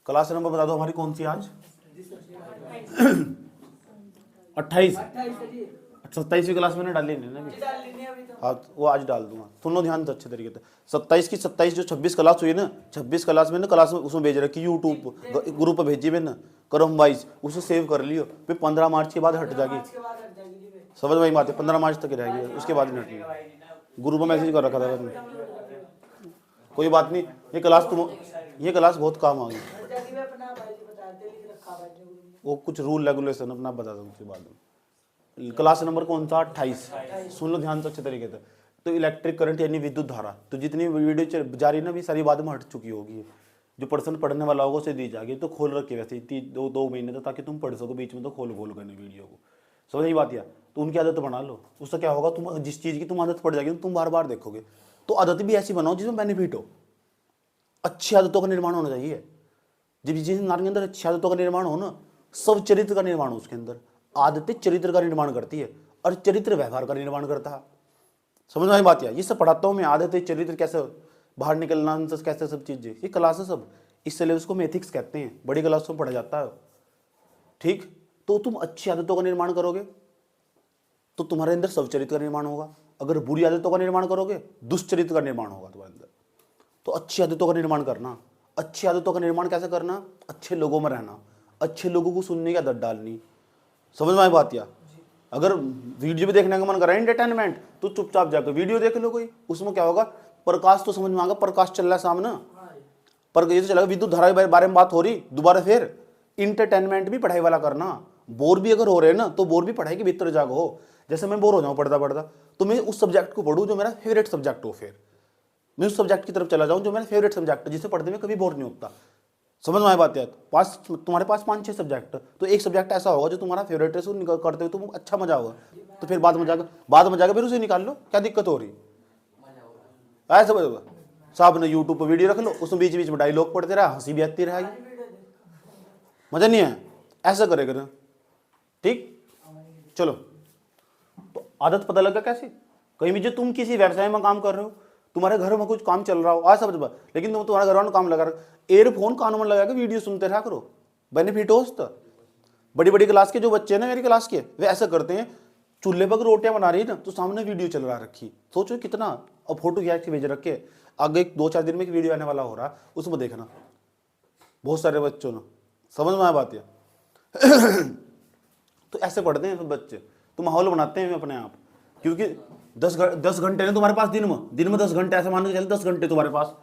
Class number बता दो हमारी कौन सी आज? 28। 27वीं क्लास मैंने डाली नहीं ना अभी। हाँ वो आज डाल दूंगा, सुन लो ध्यान से अच्छे तरीके से। 27 की 27 जो 26 क्लास हुई ना, 26 क्लास में ना क्लास में उसमें भेज रखी यूट्यूब ग्रुप पर भेजी मैंने क्रम वाइज, उसे सेव कर लियो। फिर 15 मार्च के बाद हट जाएगी, समझ में बात है? 15 मार्च तक रहेगी, उसके बाद नहीं हटेगी। ग्रुप में मैसेज कर रखा था मैंने। कोई बात नहीं, ये क्लास बहुत काम आ गई। वो कुछ रूल रेगुलेशन अपना बता दूँ उसके बाद में। क्लास नंबर कौन सा? 28। सुन लो ध्यान से अच्छे तरीके से। तो इलेक्ट्रिक करंट यानी विद्युत धारा, तो जितनी वीडियो जा रही है ना भी सारी बाद में हट चुकी होगी। जो पर्सन पढ़ने वाला होगा उसे दी जाएगी, तो खोल रखी वैसे दो महीने तक, ताकि तुम पढ़ सको, बीच में तो खोल करने वीडियो को। समझ बात या? तो उनकी आदत बना लो, उससे क्या होगा, तुम जिस चीज़ की तुम आदत पड़ जाएगी तुम बार बार देखोगे। तो आदत भी ऐसी बनाओ जिसमें बेनिफिट हो। अच्छी आदतों का निर्माण होना चाहिए। जब जिस नार के अंदर अच्छी आदतों का निर्माण हो ना, सब चरित्र का निर्माण हो उसके अंदर। आदतें चरित्र का निर्माण करती है और चरित्र व्यवहार का निर्माण करता है। समझ में बात? ये सब पढ़ाता हूँ मैं, आदतें चरित्र कैसे बाहर निकलना, कैसे सब चीजें, ये क्लास है सब। इस सिलेबस को एथिक्स कहते हैं, बड़ी क्लास में पढ़ा जाता है। ठीक, तो तुम अच्छी आदतों का निर्माण करोगे तो तुम्हारे अंदर सवचरित्र का निर्माण होगा। अगर बुरी आदतों का निर्माण करोगे दुष्चरित्र का निर्माण होगा तुम्हारे अंदर। तो अच्छी आदतों का निर्माण करना। अच्छी आदतों का निर्माण कैसे करना? अच्छे लोगों में रहना, अच्छे लोगों को सुनने की आदत डालनी। समझ में आई बात? या अगर वीडियो भी देखने का मन कर रहा है एंटरटेनमेंट, तो चुपचाप जाकर वीडियो देख लो कोई। उसमें क्या होगा, प्रकाश तो समझ में आएगा, प्रकाश चल रहा है सामने, पर ये तो चलेगा विद्युत धारा के बारे में बात हो रही दोबारा। फिर इंटरटेनमेंट भी पढ़ाई वाला करना। बोर भी अगर हो रहे हैं ना, तो बोर भी पढ़ाई के भीतर जागो। जैसे मैं बोर हो जाऊँ पढ़ता पढ़ता, तो मैं उस सब्जेक्ट को पढ़ूँ जो मेरा फेवरेट सब्जेक्ट हो। फिर मैं उस सब्जेक्ट की तरफ चला जाऊँ जो मेरा फेवरेट सब्जेक्ट है, जिसे पढ़ने में कभी बोर नहीं होता। समझ में आए बात? है तुम्हारे पास 5-6 सब्जेक्ट, तो एक सब्जेक्ट ऐसा होगा जो तुम्हारा फेवरेट है, उसको करते हुए तुम अच्छा मजा होगा। तो फिर बाद में जाकर फिर उसे निकाल लो, क्या दिक्कत हो रही? ऐसा साहब ने यूट्यूब पर वीडियो रख लो, उसमें बीच बीच में डायलॉग पढ़ते रहा, हंसी भी आती रहेगी, मजा नहीं है। ऐसा करेगा। ठीक, चलो। तो आदत पता लगा कैसे? कहीं भी जो तुम किसी व्यवसाय में काम कर रहे हो, तुम्हारे घर में कुछ काम चल रहा हो, आज समझ बात, लेकिन तुम तुम्हारे घर में काम लगा रहा, एयरफोन कानों में लगा के वीडियो सुनते रहा करो, बेनिफिट हो उसका। बड़ी बड़ी क्लास के जो बच्चे हैं ना मेरी क्लास के, वे ऐसा करते हैं, चूल्हे पर रोटियां बना रही है ना, तो सामने वीडियो चल रहा रखी, सोचो कितना, और फोटो खींच के भेज रखे, आगे 2-4 दिन में एक वीडियो आने वाला हो रहा, उसमें देखना बहुत सारे बच्चों ने। समझ में आया बात? है तो ऐसे पढ़ते हैं सब बच्चे, तो माहौल बनाते हैं अपने आप। क्योंकि 10 घंटे ना तुम्हारे पास दिन में 10 घंटे, ऐसे मान के चले 10 घंटे तुम्हारे पास,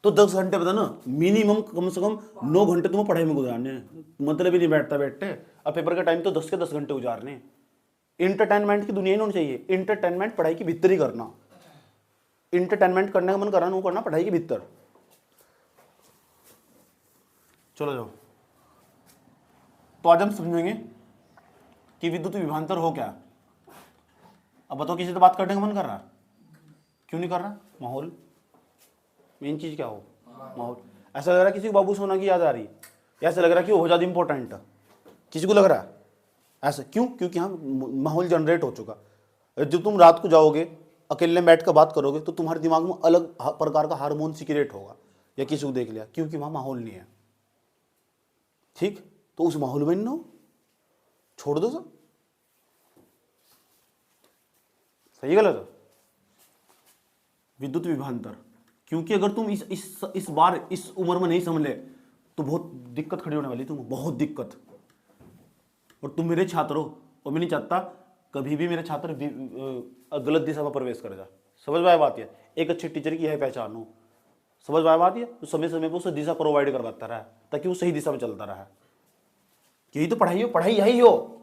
तो 10 घंटे बता ना, मिनिमम कम से कम 9 घंटे तुम्हें पढ़ाई में गुजारने हैं। मतलब ही नहीं बैठता बैठते, अब पेपर का टाइम तो 10 के 10 घंटे गुजारने। इंटरटेनमेंट की दुनिया ही होनी चाहिए। इंटरटेनमेंट पढ़ाई के भीतर ही करना। इंटरटेनमेंट करने का मन करा ना, करना पढ़ाई के भीतर। चलो जाओ। तो आज हम समझेंगे कि विद्युत विभवांतर हो क्या। अब बताओ, किसी से बात करने का मन कर रहा? क्यों नहीं कर रहा? माहौल मेन चीज क्या हो, माहौल। ऐसा लग रहा है किसी को बाबू सोना की याद आ रही, ऐसा लग रहा है कि वो बहुत ज्यादा इंपॉर्टेंट है, किसी को लग रहा है ऐसा? क्यों? क्योंकि हाँ माहौल जनरेट हो चुका। जब तुम रात को जाओगे अकेले बैठ कर बात करोगे, तो तुम्हारे दिमाग में अलग प्रकार का हार्मोन सिक्रेट होगा, या किसी को देख लिया, क्योंकि वहां माहौल नहीं है। ठीक, तो उस माहौल में ना छोड़ दो सब। सही गलत? विद्युत विभवांतर, क्योंकि अगर तुम इस बार इस उम्र में नहीं समझ ले, तो बहुत दिक्कत खड़ी होने वाली, तुम बहुत दिक्कत। और तुम मेरे छात्र हो, और मैं नहीं चाहता कभी भी मेरे छात्र गलत दिशा में प्रवेश कर जा। समझ में आया बात? है एक अच्छे टीचर की है पहचान हो। समझ में आया बात? है तो समय समय पर उसे दिशा प्रोवाइड करवाता रहा, ताकि वो सही दिशा में चलता रहा। यही तो पढ़ाई हो, पढ़ाई यही हो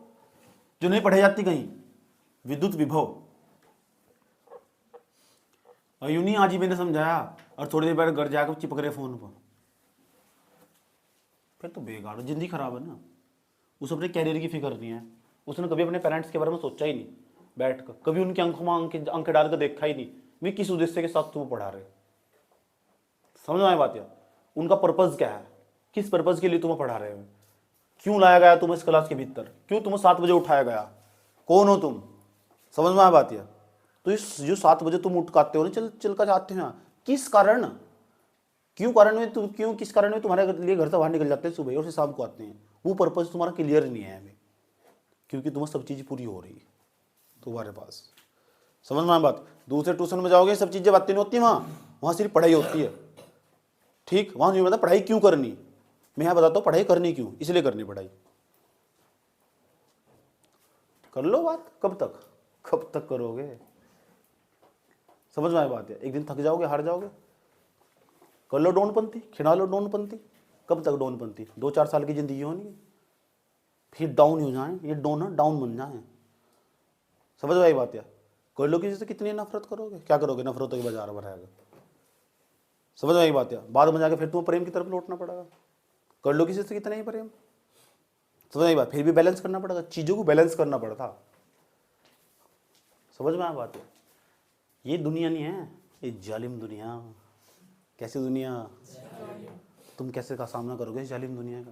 जो नहीं पढ़ाई जाती कहीं। विद्युत विभव यूं नहीं आज ही मैंने समझाया और थोड़ी देर बाद घर जाकर चिपक रहे फोन पर, फिर तो बेकार, जिंदगी खराब है ना। उसे अपने कैरियर की फिक्र नहीं है, उसने कभी अपने पेरेंट्स के बारे में सोचा ही नहीं बैठ कर, कभी उनके आंखों में अंक डाल कर देखा ही नहीं वे किस उद्देश्य के साथ तुम्हें पढ़ा रहे। समझ में आए बात? या उनका पर्पज क्या है, किस पर्पज के लिए तुम्हें पढ़ा रहे हो, क्यों लाया गया तुम्हें इस क्लास के भीतर, क्यों तुम्हें 7 बजे उठाया गया, कौन हो तुम? समझ में आया बात? या तो इस जो 7 बजे तुम उठकाते हो ना, चल कर जाते हैं, किस कारण? क्यों कारण में तुम क्यों किस कारण में तुम्हारे लिए घर से बाहर निकल जाते हैं सुबह और फिर शाम को आते हैं, वो पर्पज तुम्हारा क्लियर नहीं है हमें, क्योंकि तुम्हें सब चीज़ पूरी हो रही है तुम्हारे पास। समझ में बात। दूसरे ट्यूशन में जाओगे सब चीज़ें बातें नहीं होती, वहाँ सिर्फ पढ़ाई होती है। ठीक, वहाँ नहीं पता पढ़ाई क्यों करनी, मैं यहाँ बताता हूँ पढ़ाई करनी क्यों, इसलिए करनी पढ़ाई। कर लो बात, कब तक करोगे। समझ में आए बात है। एक दिन थक जाओगे, हार जाओगे, कर लो डोनपंथी, खिला लो डोनपंथी। कब तक डोनपंथी, 2-4 साल की जिंदगी होनी है, फिर डाउन हो जाए, ये डाउन बन जाए। समझ में आई बात है। कर लो किसी से कितनी नफरत करोगे, क्या करोगे, नफरतों के बाजार भराएगा। समझ में आई बात है। बाद में जाके फिर तुम्हें प्रेम की तरफ लौटना पड़ेगा। कर लो किसी से कितना ही प्रेम, समझ में आई बात। फिर भी बैलेंस करना पड़ेगा, चीज़ों को बैलेंस करना पड़ता। समझ में आया बात है। ये दुनिया नहीं है, ये जालिम दुनिया। कैसी दुनिया, तुम कैसे का सामना करोगे इस जालिम दुनिया का।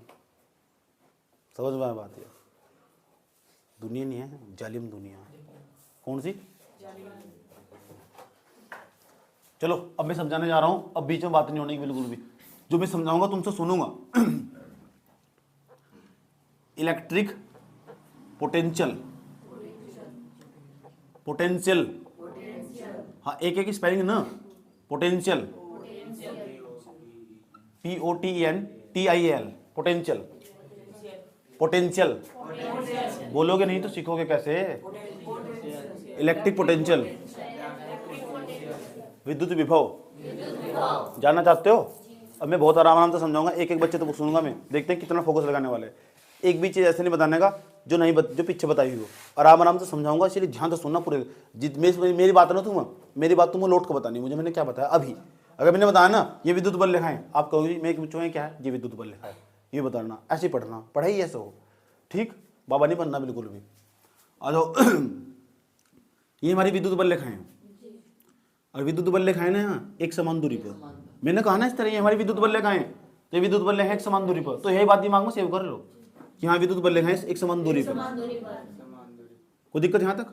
समझ में आया बात है। दुनिया नहीं है, जालिम दुनिया। कौन सी, चलो अब मैं समझाने जा रहा हूं, अब बीच में बात नहीं होने की बिल्कुल भी। जो मैं समझाऊंगा तुमसे सुनूंगा। इलेक्ट्रिक पोटेंशियल, पोटेंशियल, हाँ एक एक स्पेलिंग ना, पोटेंशियल, POTENTIAL, पोटेंशियल, पोटेंशियल। बोलोगे नहीं तो सीखोगे कैसे। इलेक्ट्रिक पोटेंशियल, विद्युत विभव, जानना चाहते हो। अब मैं बहुत आराम से समझाऊंगा, एक एक बच्चे तो सुनूंगा मैं, देखते हैं कितना फोकस लगाने वाले। एक भी चीज़ ऐसे नहीं बताने का जो नहीं जो पीछे बताई हुई हो, आराम से समझाऊंगा, इसलिए ध्यान से सुनना पूरे। मेरी बात ना मेरी बात तुम्हें लौट कर बतानी, मुझे मैंने क्या बताया अभी। अगर मैंने बताया ना ये विद्युत बल लिखा है, आप कहोगे मैं एक पूछूंगा क्या है, ये विद्युत बल लिखा है, ये बताना, ऐसे ही पढ़ना, पढ़ाई ऐसे हो। ठीक, बाबा नहीं बनना बिल्कुल भी। आ जाओ। ये हमारी विद्युत बल लिखा है, और विद्युत बल लिखा है ना यहाँ एक समान दूरी पर। मैंने कहा ना इस तरह ये हमारी विद्युत बल लिखा है, तो ये विद्युत बल लिखा है एक समान दूरी पर। तो यही बात दिमाग में सेव कर लो कि हाँ विद्युत बल लिखा है एक समान दूरी पर। कोई दिक्कत यहाँ तक,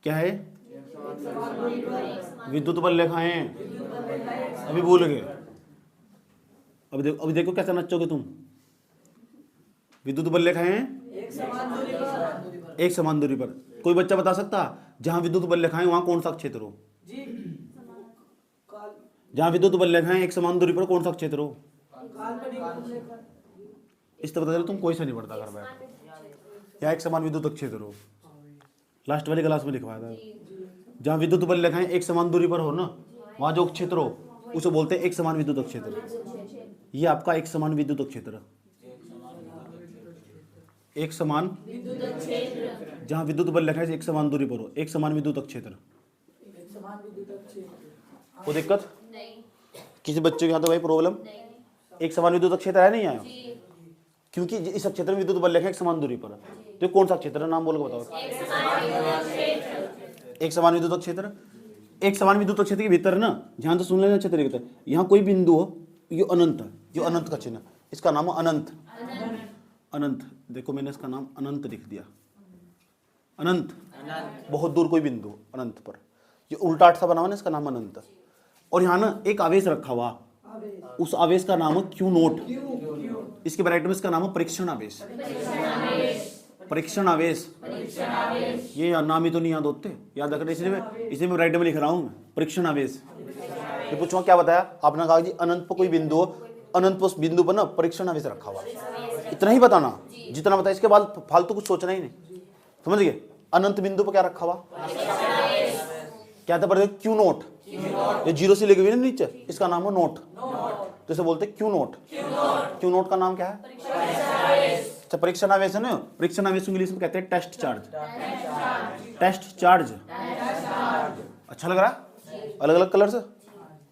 क्या है विद्युत बल लिखा है, अभी भूल गए। अभी देखो कैसे नचोगे तुम। विद्युत बल लिखा है एक समान दूरी पर। कोई बच्चा बता सकता जहां विद्युत बल लिखा है वहां कौन सा क्षेत्र हो, जहां विद्युत बल लिखा है एक समान दूरी पर कौन सा क्षेत्र हो। इस तरह बता चलो, तुम कोई सा नहीं पढ़ता घर बैठ। या एक समान विद्युत क्षेत्र हो, लास्ट वाली क्लास में लिखवाया था। जहां विद्युत बल लिखा है एक समान दूरी पर हो ना, वहां जो क्षेत्र हो उसे बोलते हैं एक समान विद्युत क्षेत्र। ये आपका एक समान विद्युत क्षेत्र, एक समान जहां विद्युत बल लिखा है एक समान दूरी पर हो, एक समान विद्युत क्षेत्र। कोई दिक्कत किसी बच्चे के यहाँ तो भाई प्रॉब्लम, एक समान विद्युत क्षेत्र है नहीं आया, क्योंकि इस क्षेत्र में विद्युत बल लिखा है एक समान दूरी पर। तो कौन सा क्षेत्र है, नाम बोल के बताओ। एक समान विद्युत क्षेत्र। एक समान विद्युत क्षेत्र के भीतर ना, ध्यान से सुन लेना अच्छे तरीके से, यहाँ कोई बिंदु हो, ये अनंत है, जो अनंत का चिन्ह, इसका नाम है अनंत। अनंत, देखो मैंने इसका नाम अनंत लिख दिया। अनंत, बहुत दूर कोई बिंदु अनंत पर, ये उल्टा आठ सा बना हुआ ना, इसका नाम अनंत। और यहाँ ना एक आवेश रखा हुआ, उस आवेश का नाम है क्यू नोट। इसके ब्रैकेट में इसका नाम है परीक्षण आवेश। परीक्षण आवेश, ये नाम ही तो नहीं याद होते, याद रखना, इसलिए मैं ब्रैकेट में लिख रहा हूँ परीक्षण आवेश। ये पूछूंगा क्या बताया आपने, कहा जी अनंत पर कोई बिंदु हो, अनंत पर बिंदु पर ना परीक्षण आवेश रखा हुआ। इतना ही बताना, जितना बताया, इसके बाद फालतू कुछ सोचना ही नहीं। समझ गए। अनंत बिंदु पर क्या रखा हुआ, क्या था पढ़ते, क्यू नोट। ये जीरो से लेके हुए ना नीचे, इसका नाम है नोट, तो इसे बोलते क्यू नोट। क्यू नोट का नाम क्या है, अच्छा परीक्षण आवेश है ना। परीक्षण आवेश इंग्लिश में कहते हैं टेस्ट चार्ज। टेस्ट चार्ज, अच्छा लग रहा है, अलग अलग कलर से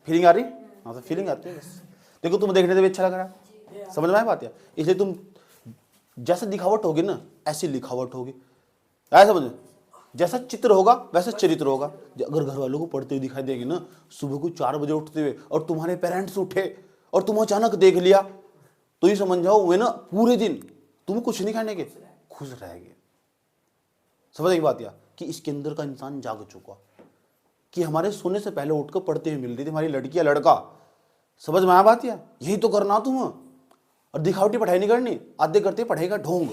फीलिंग आ रही। हाँ तो फीलिंग आती है बस, देखो तुम देखने से भी अच्छा लग रहा है, समझ में आया बात है। इसलिए तुम जैसे दिखावट होगी ना ऐसी लिखावट होगी, ऐसा समझ, जैसा चित्र होगा वैसा चरित्र होगा। अगर घर वालों को पढ़ते हुए दिखाई देंगे ना, सुबह को 4 बजे उठते हुए, और तुम्हारे पेरेंट्स उठे और तुम अचानक देख लिया, तो ये समझ जाओ वे ना पूरे दिन तुम कुछ नहीं खाने के खुश रहेंगे। समझ एक बात, या कि इसके अंदर का इंसान जाग चुका, कि हमारे सोने से पहले उठकर पढ़ते हुए मिल रही थी हमारी लड़की या लड़का, समझ में आया बात? या यही तो करना तुम, और दिखावटी पढ़ाई नहीं करनी, आधे करते पढ़ाई का ढोंग।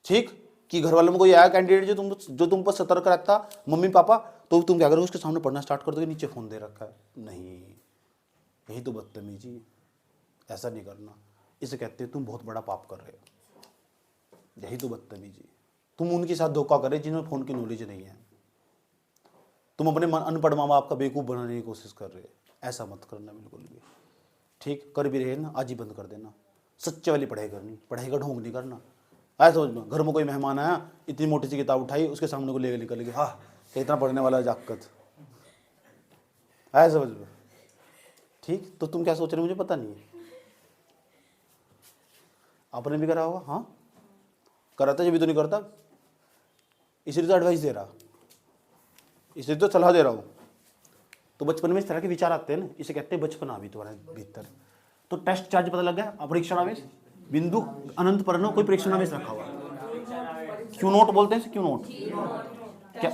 ठीक कि घर वालों में कोई आया कैंडिडेट जो तुम पर सतर्क रखता, मम्मी पापा, तो तुम क्या करोगे, उसके सामने पढ़ना स्टार्ट कर दोगे, नीचे फोन दे रखा है। नहीं, यही तो बदतमीजी है, ऐसा नहीं करना। इसे कहते हैं तुम बहुत बड़ा पाप कर रहे हो, यही तो बदतमीजी। तुम उनके साथ धोखा कर रहे जिन्हें फोन की नॉलेज नहीं है। तुम अपने अनपढ़ माँ बाप का बेवकूफ़ बनाने की कोशिश कर रहे हो, ऐसा मत करना बिल्कुल भी। ठीक, कर भी रहे ना, आज ही बंद कर देना। सच्चे वाली पढ़ाई करनी, पढ़ाई का ढोंग नहीं करना। आया समझ में? घर में कोई मेहमान आया, इतनी मोटी सी किताब उठाई, उसके सामने को ले निकल गए, हाँ इतना पढ़ने वाला जाकत। आया समझ में? ठीक, तो तुम क्या सोच रहे हो मुझे पता नहीं है। आपने भी करा होगा, हाँ कराता, जब भी तो नहीं करता, इसलिए तो एडवाइस दे रहा, इसलिए तो सलाह दे रहा हूँ। तो बचपन में इस तरह के विचार आते हैं ना, इसे कहते हैं बचपन अभी तुम्हारे भीतर। तो टेस्ट चार्ज पता लग गया, परीक्षण आवेश बिंदु अनंत पर कोई परीक्षण आवेश रखा हुआ, क्यों नोट बोलते हैं, क्यों नोट, क्या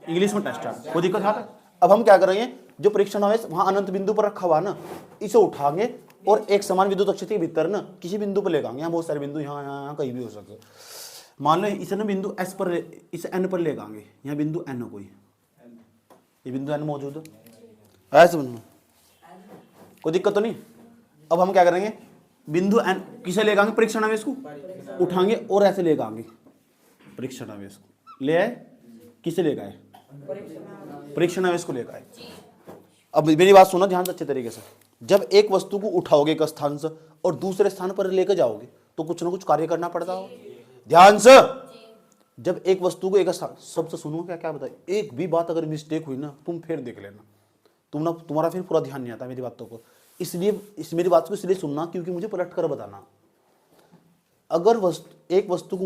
इंग्लिश में टेस्ट चार्ज, कोई दिक्कत है? अब हम क्या करेंगे, जो परीक्षण आवेश वहां अनंत बिंदु पर रखा हुआ ना, इसे उठाएंगे और एक समान विद्युत अक्ष के भीतर ना किसी बिंदु पर ले जाएंगे। यहाँ बहुत सारे बिंदु, यहाँ कहीं भी हो सकते। मान लो इसे ना बिंदु एस पर, इसे एन पर ले जाएंगे, यहाँ बिंदु एन हो, कोई ये बिंदु एन मौजूद है, ऐसे समझ में, कोई दिक्कत तो नहीं। अब हम क्या करेंगे, बिंदु एन किसे ले जाएंगे, परीक्षण आवेश को उठाएंगे और ऐसे ले जाएंगे, परीक्षण आवेश को ले आए, किसे ले गए, परीक्षण आवेश को ले गए। अब मेरी बात सुनो ध्यान से अच्छे तरीके से। जब एक वस्तु को उठाओगे एक स्थान से और दूसरे स्थान पर लेकर जाओगे तो कुछ ना कुछ कार्य करना पड़ता हो। ध्यान से, जब एक वस्तु को एक स्थान, सबसे सुनो क्या क्या बताए, एक भी बात अगर मिस्टेक हुई ना, तुम फिर देख लेना, तुम्हारा फिर पूरा ध्यान नहीं आता मेरी बातों को। इसलिए मेरी बात को इसलिए सुनना क्योंकि मुझे पलट कर बताना। अगर एक वस्तु को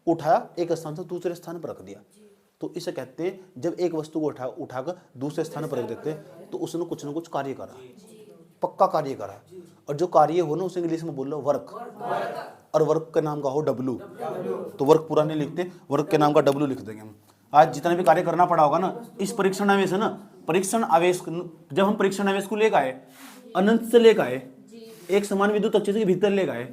उठाया एक स्थान से दूसरे स्थान पर रख दिया, तो इसे कहते हैं जब एक वस्तु को उठाकर दूसरे स्थान पर रख देते हैं तो उसने कुछ ना कुछ कार्य करा, पक्का कार्य करा। और जो कार्य हो ना उसे इंग्लिश में बोल लो वर्क, और वर्क का नाम का हो डब्लू। तो वर्क पूरा नहीं लिखते, वर्क के नाम का डब्लू लिख देंगे हम। आज जितना भी कार्य करना पड़ा होगा ना, इस परीक्षण आवेश है ना, परीक्षण आवेश जब हम परीक्षण आवेश को लेकर आए, अनंत से लेकर आए, एक समान विद्युत अक्ष के भीतर ले गए,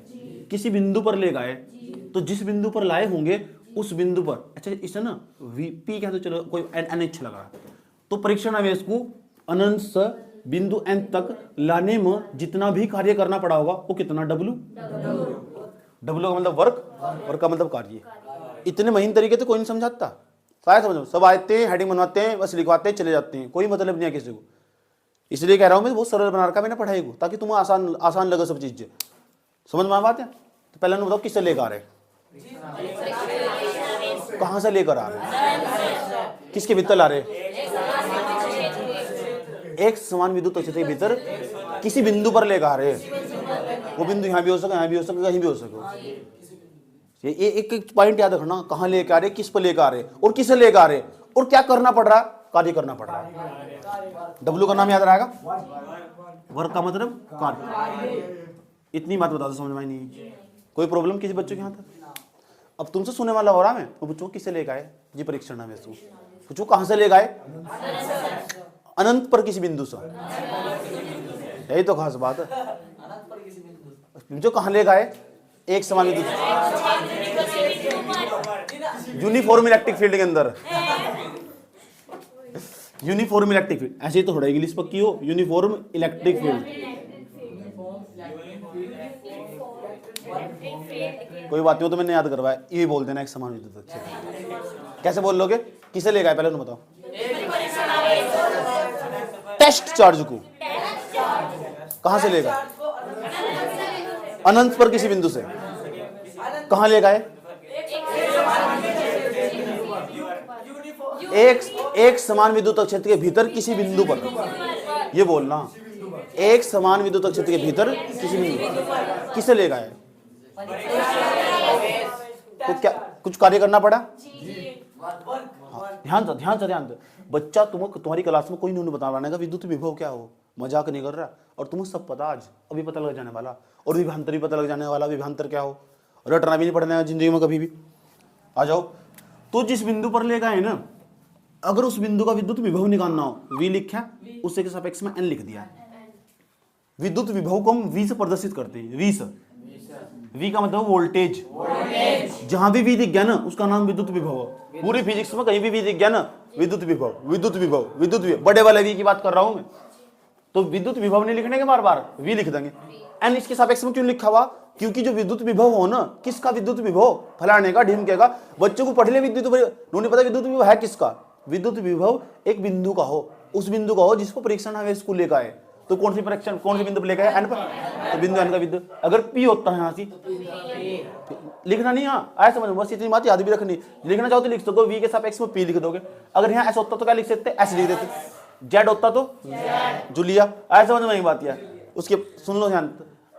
किसी बिंदु पर ले गए, तो जिस बिंदु पर लाए होंगे उस बिंदु पर, अच्छा इसे ना वीपी क्या, तो चलो कोई एनएच लगा, तो परीक्षण आवेश को अनंत से बिंदु एन तक लाने में जितना भी कार्य करना पड़ा होगा वो कितना, डब्लू। डब्लू का मतलब वर्क का मतलब कार्य। इतने महीन तरीके से कोई नहीं समझाता, शायद समझो, सब आते हैं, हेडिंग बनवाते हैं, बस लिखवाते हैं, चले जाते हैं, कोई मतलब नहीं है किसी को। इसलिए कह रहा हूं मैं बहुत सरल बना रखा मैंने पढ़ाई को, ताकि तुम्हें आसान लगे सब चीजें। समझ में आ बात है? तो पहले बताओ किससे लेकर आ रहे, कहां से लेकर आ रहे, किसके भीतर ला रहे, एक समान विद्युत अक्ष के भीतर किसी बिंदु पर लेकर आ रहे हैं। वो बिंदु यहाँ भी हो सके, यहाँ भी हो सके, कहीं भी हो सके। ये एक पॉइंट याद रखना, कहां लेकर आ रहे, किस पर लेकर आ रहे और किसे लेकर आ रहे और क्या करना पड़ रहा है, कार्य करना पड़ रहा है। डब्लू का नाम याद रहेगा, वर्क का मतलब कार्य। इतनी बात बता दो, समझ में नहीं कोई प्रॉब्लम किसी बच्चों के यहाँ तक? अब तुमसे सुनने वाला हो रहा मैं, तो पूछो किससे लेकर आए जी परीक्षण में, पूछो कहां से लेकर आए, अनंत पर किसी बिंदु से, यही तो खास बात है। पूछो कहां लेकर आए, एक समान विद्युत, यूनिफॉर्म इलेक्ट्रिक फील्ड के अंदर, यूनिफॉर्म इलेक्ट्रिक फील्ड, ऐसे ही तो थोड़ा इंग्लिश पक्की हो, यूनिफॉर्म इलेक्ट्रिक फील्ड। कोई बात नहीं हो तो मैंने याद करवाया, ये बोल देना एक समान विद्युत अक्ष। कैसे बोल लोगे, किसे लेकर आए पहले बताओ, टेस्ट चार्ज को कहां से लेगा, अनंत पर किसी बिंदु से, कहां ले गए, एक समान विद्युत क्षेत्र के भीतर किसी बिंदु पर, ये बोलना एक समान विद्युत क्षेत्र के भीतर किसी बिंदु, किसे ले गए, तो क्या कुछ कार्य करना पड़ा। ध्यान से बच्चा, तुम्हारी क्लास में कोई नहीं बता पाएगा विद्युत विभव क्या हो, मजाक नहीं कर रहा, और तुम्हें सब पता, आज अभी पता लग जाने वाला, और विभवांतर भी पता लग जाने वाला, विभवांतर क्या हो, रटना भी नहीं पड़ना जिंदगी में कभी भी। आ जाओ, तो जिस बिंदु पर ले गए ना, अगर उस बिंदु का विद्युत विभव निकालना हो, वी लिखा, उससे के सापेक्ष में एन लिख दिया, विद्युत विभव को हम V से प्रदर्शित करते हैं। V से, V का मतलब वोल्टेज। जहां भी V दिख गया ना उसका नाम विद्युत विभव है। पूरी फिजिक्स में कहीं भी V दिख गया ना विद्युत विभव, विद्युत विभव, विद्युत विभव, बड़े वाले V की बात कर रहा हूं मैं। तो विद्युत विभव नहीं लिखने के बार बार V लिख देंगे। एन इसके सापेक्ष में क्यों लिखा हुआ? क्योंकि जो विद्युत विभव हो ना, किसका विद्युत विभव? फलाने का, ढिमके का। बच्चों को पढ़ ले विद्युत विभव, नहीं पता विद्युत विभव है किसका? विद्युत विभव एक बिंदु का हो, उस बिंदु का हो जिसको परीक्षण आवेश को लेकर आए। तो कौन सी परीक्षण, कौन सी बिंदु पर लेकर आए? एन पर। तो बिंदु एन का विद्युत, अगर पी होता है यहाँ से लिखना नहीं, हाँ ऐसा समझ, बस इतनी बात याद भी रखनी। लिखना चाहो तो लिख सको, वी के सापेक्ष में पी लिख दोगे। अगर यहाँ ऐसा होता तो क्या लिख सकते? एस लिख देते। जेड होता तो जूलिया, ऐसा समझ में बात। उसके सुन लो ध्यान,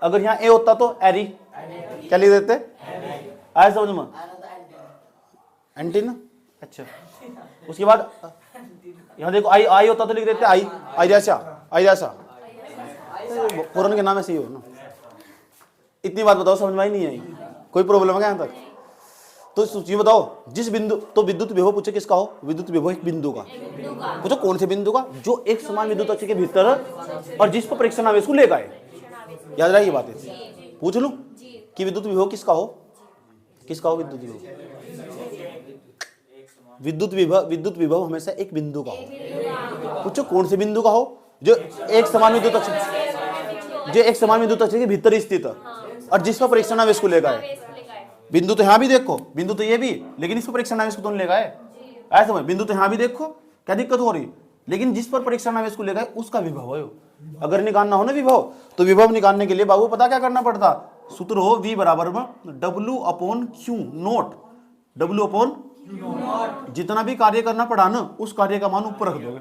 अगर यहाँ ए होता तो एरी, क्या लिख देते? ऐसा समझ में, एंटीना। अच्छा, उसके बाद यहाँ देखो आई, आई होता तो लिख देते आई, आई जैसा, आई जैसा। पुराने के नाम ऐसे ही हो ना। इतनी बात बताओ, समझ में ही नहीं आई? कोई प्रॉब्लम है यहाँ तक? तो सूची बताओ, जिस बिंदु, तो विद्युत विभव पूछे किसका हो? विद्युत विभव एक बिंदु का। पूछो कौन से बिंदु का? जो एक समान विद्युत अक्ष के भीतर और जिस पर परीक्षण आवेश को लेकर आए। याद रहा ये बात है? पूछ लूं कि विद्युत विभव किसका हो? किसका हो विद्युत विभव? विद्युत विभव हमेशा एक बिंदु का हो। पूछो कौन से बिंदु का हो? जो एक समान विद्युत अक्ष, जो एक समान विद्युत अक्ष के भीतर स्थित है और जिस पर परीक्षण आवेश को लेकर आए। बिंदु तो यहाँ भी देखो, बिंदु तो ये भी, लेकिन इस पर परीक्षण आवेश को तो लेकर आए। ऐसा समझ, बिंदु तो यहाँ भी देखो, क्या दिक्कत हो रही, लेकिन जिस पर परीक्षण आवेश को लेकर आए उसका विभव है। अगर निकालना हो ना विभव, तो विभव निकालने के लिए बाबू पता क्या करना पड़ता? सूत्र हो V बराबर में W/Q नोट, W/, जितना भी कार्य करना पड़ा ना उस कार्य का मान ऊपर रख दोगे।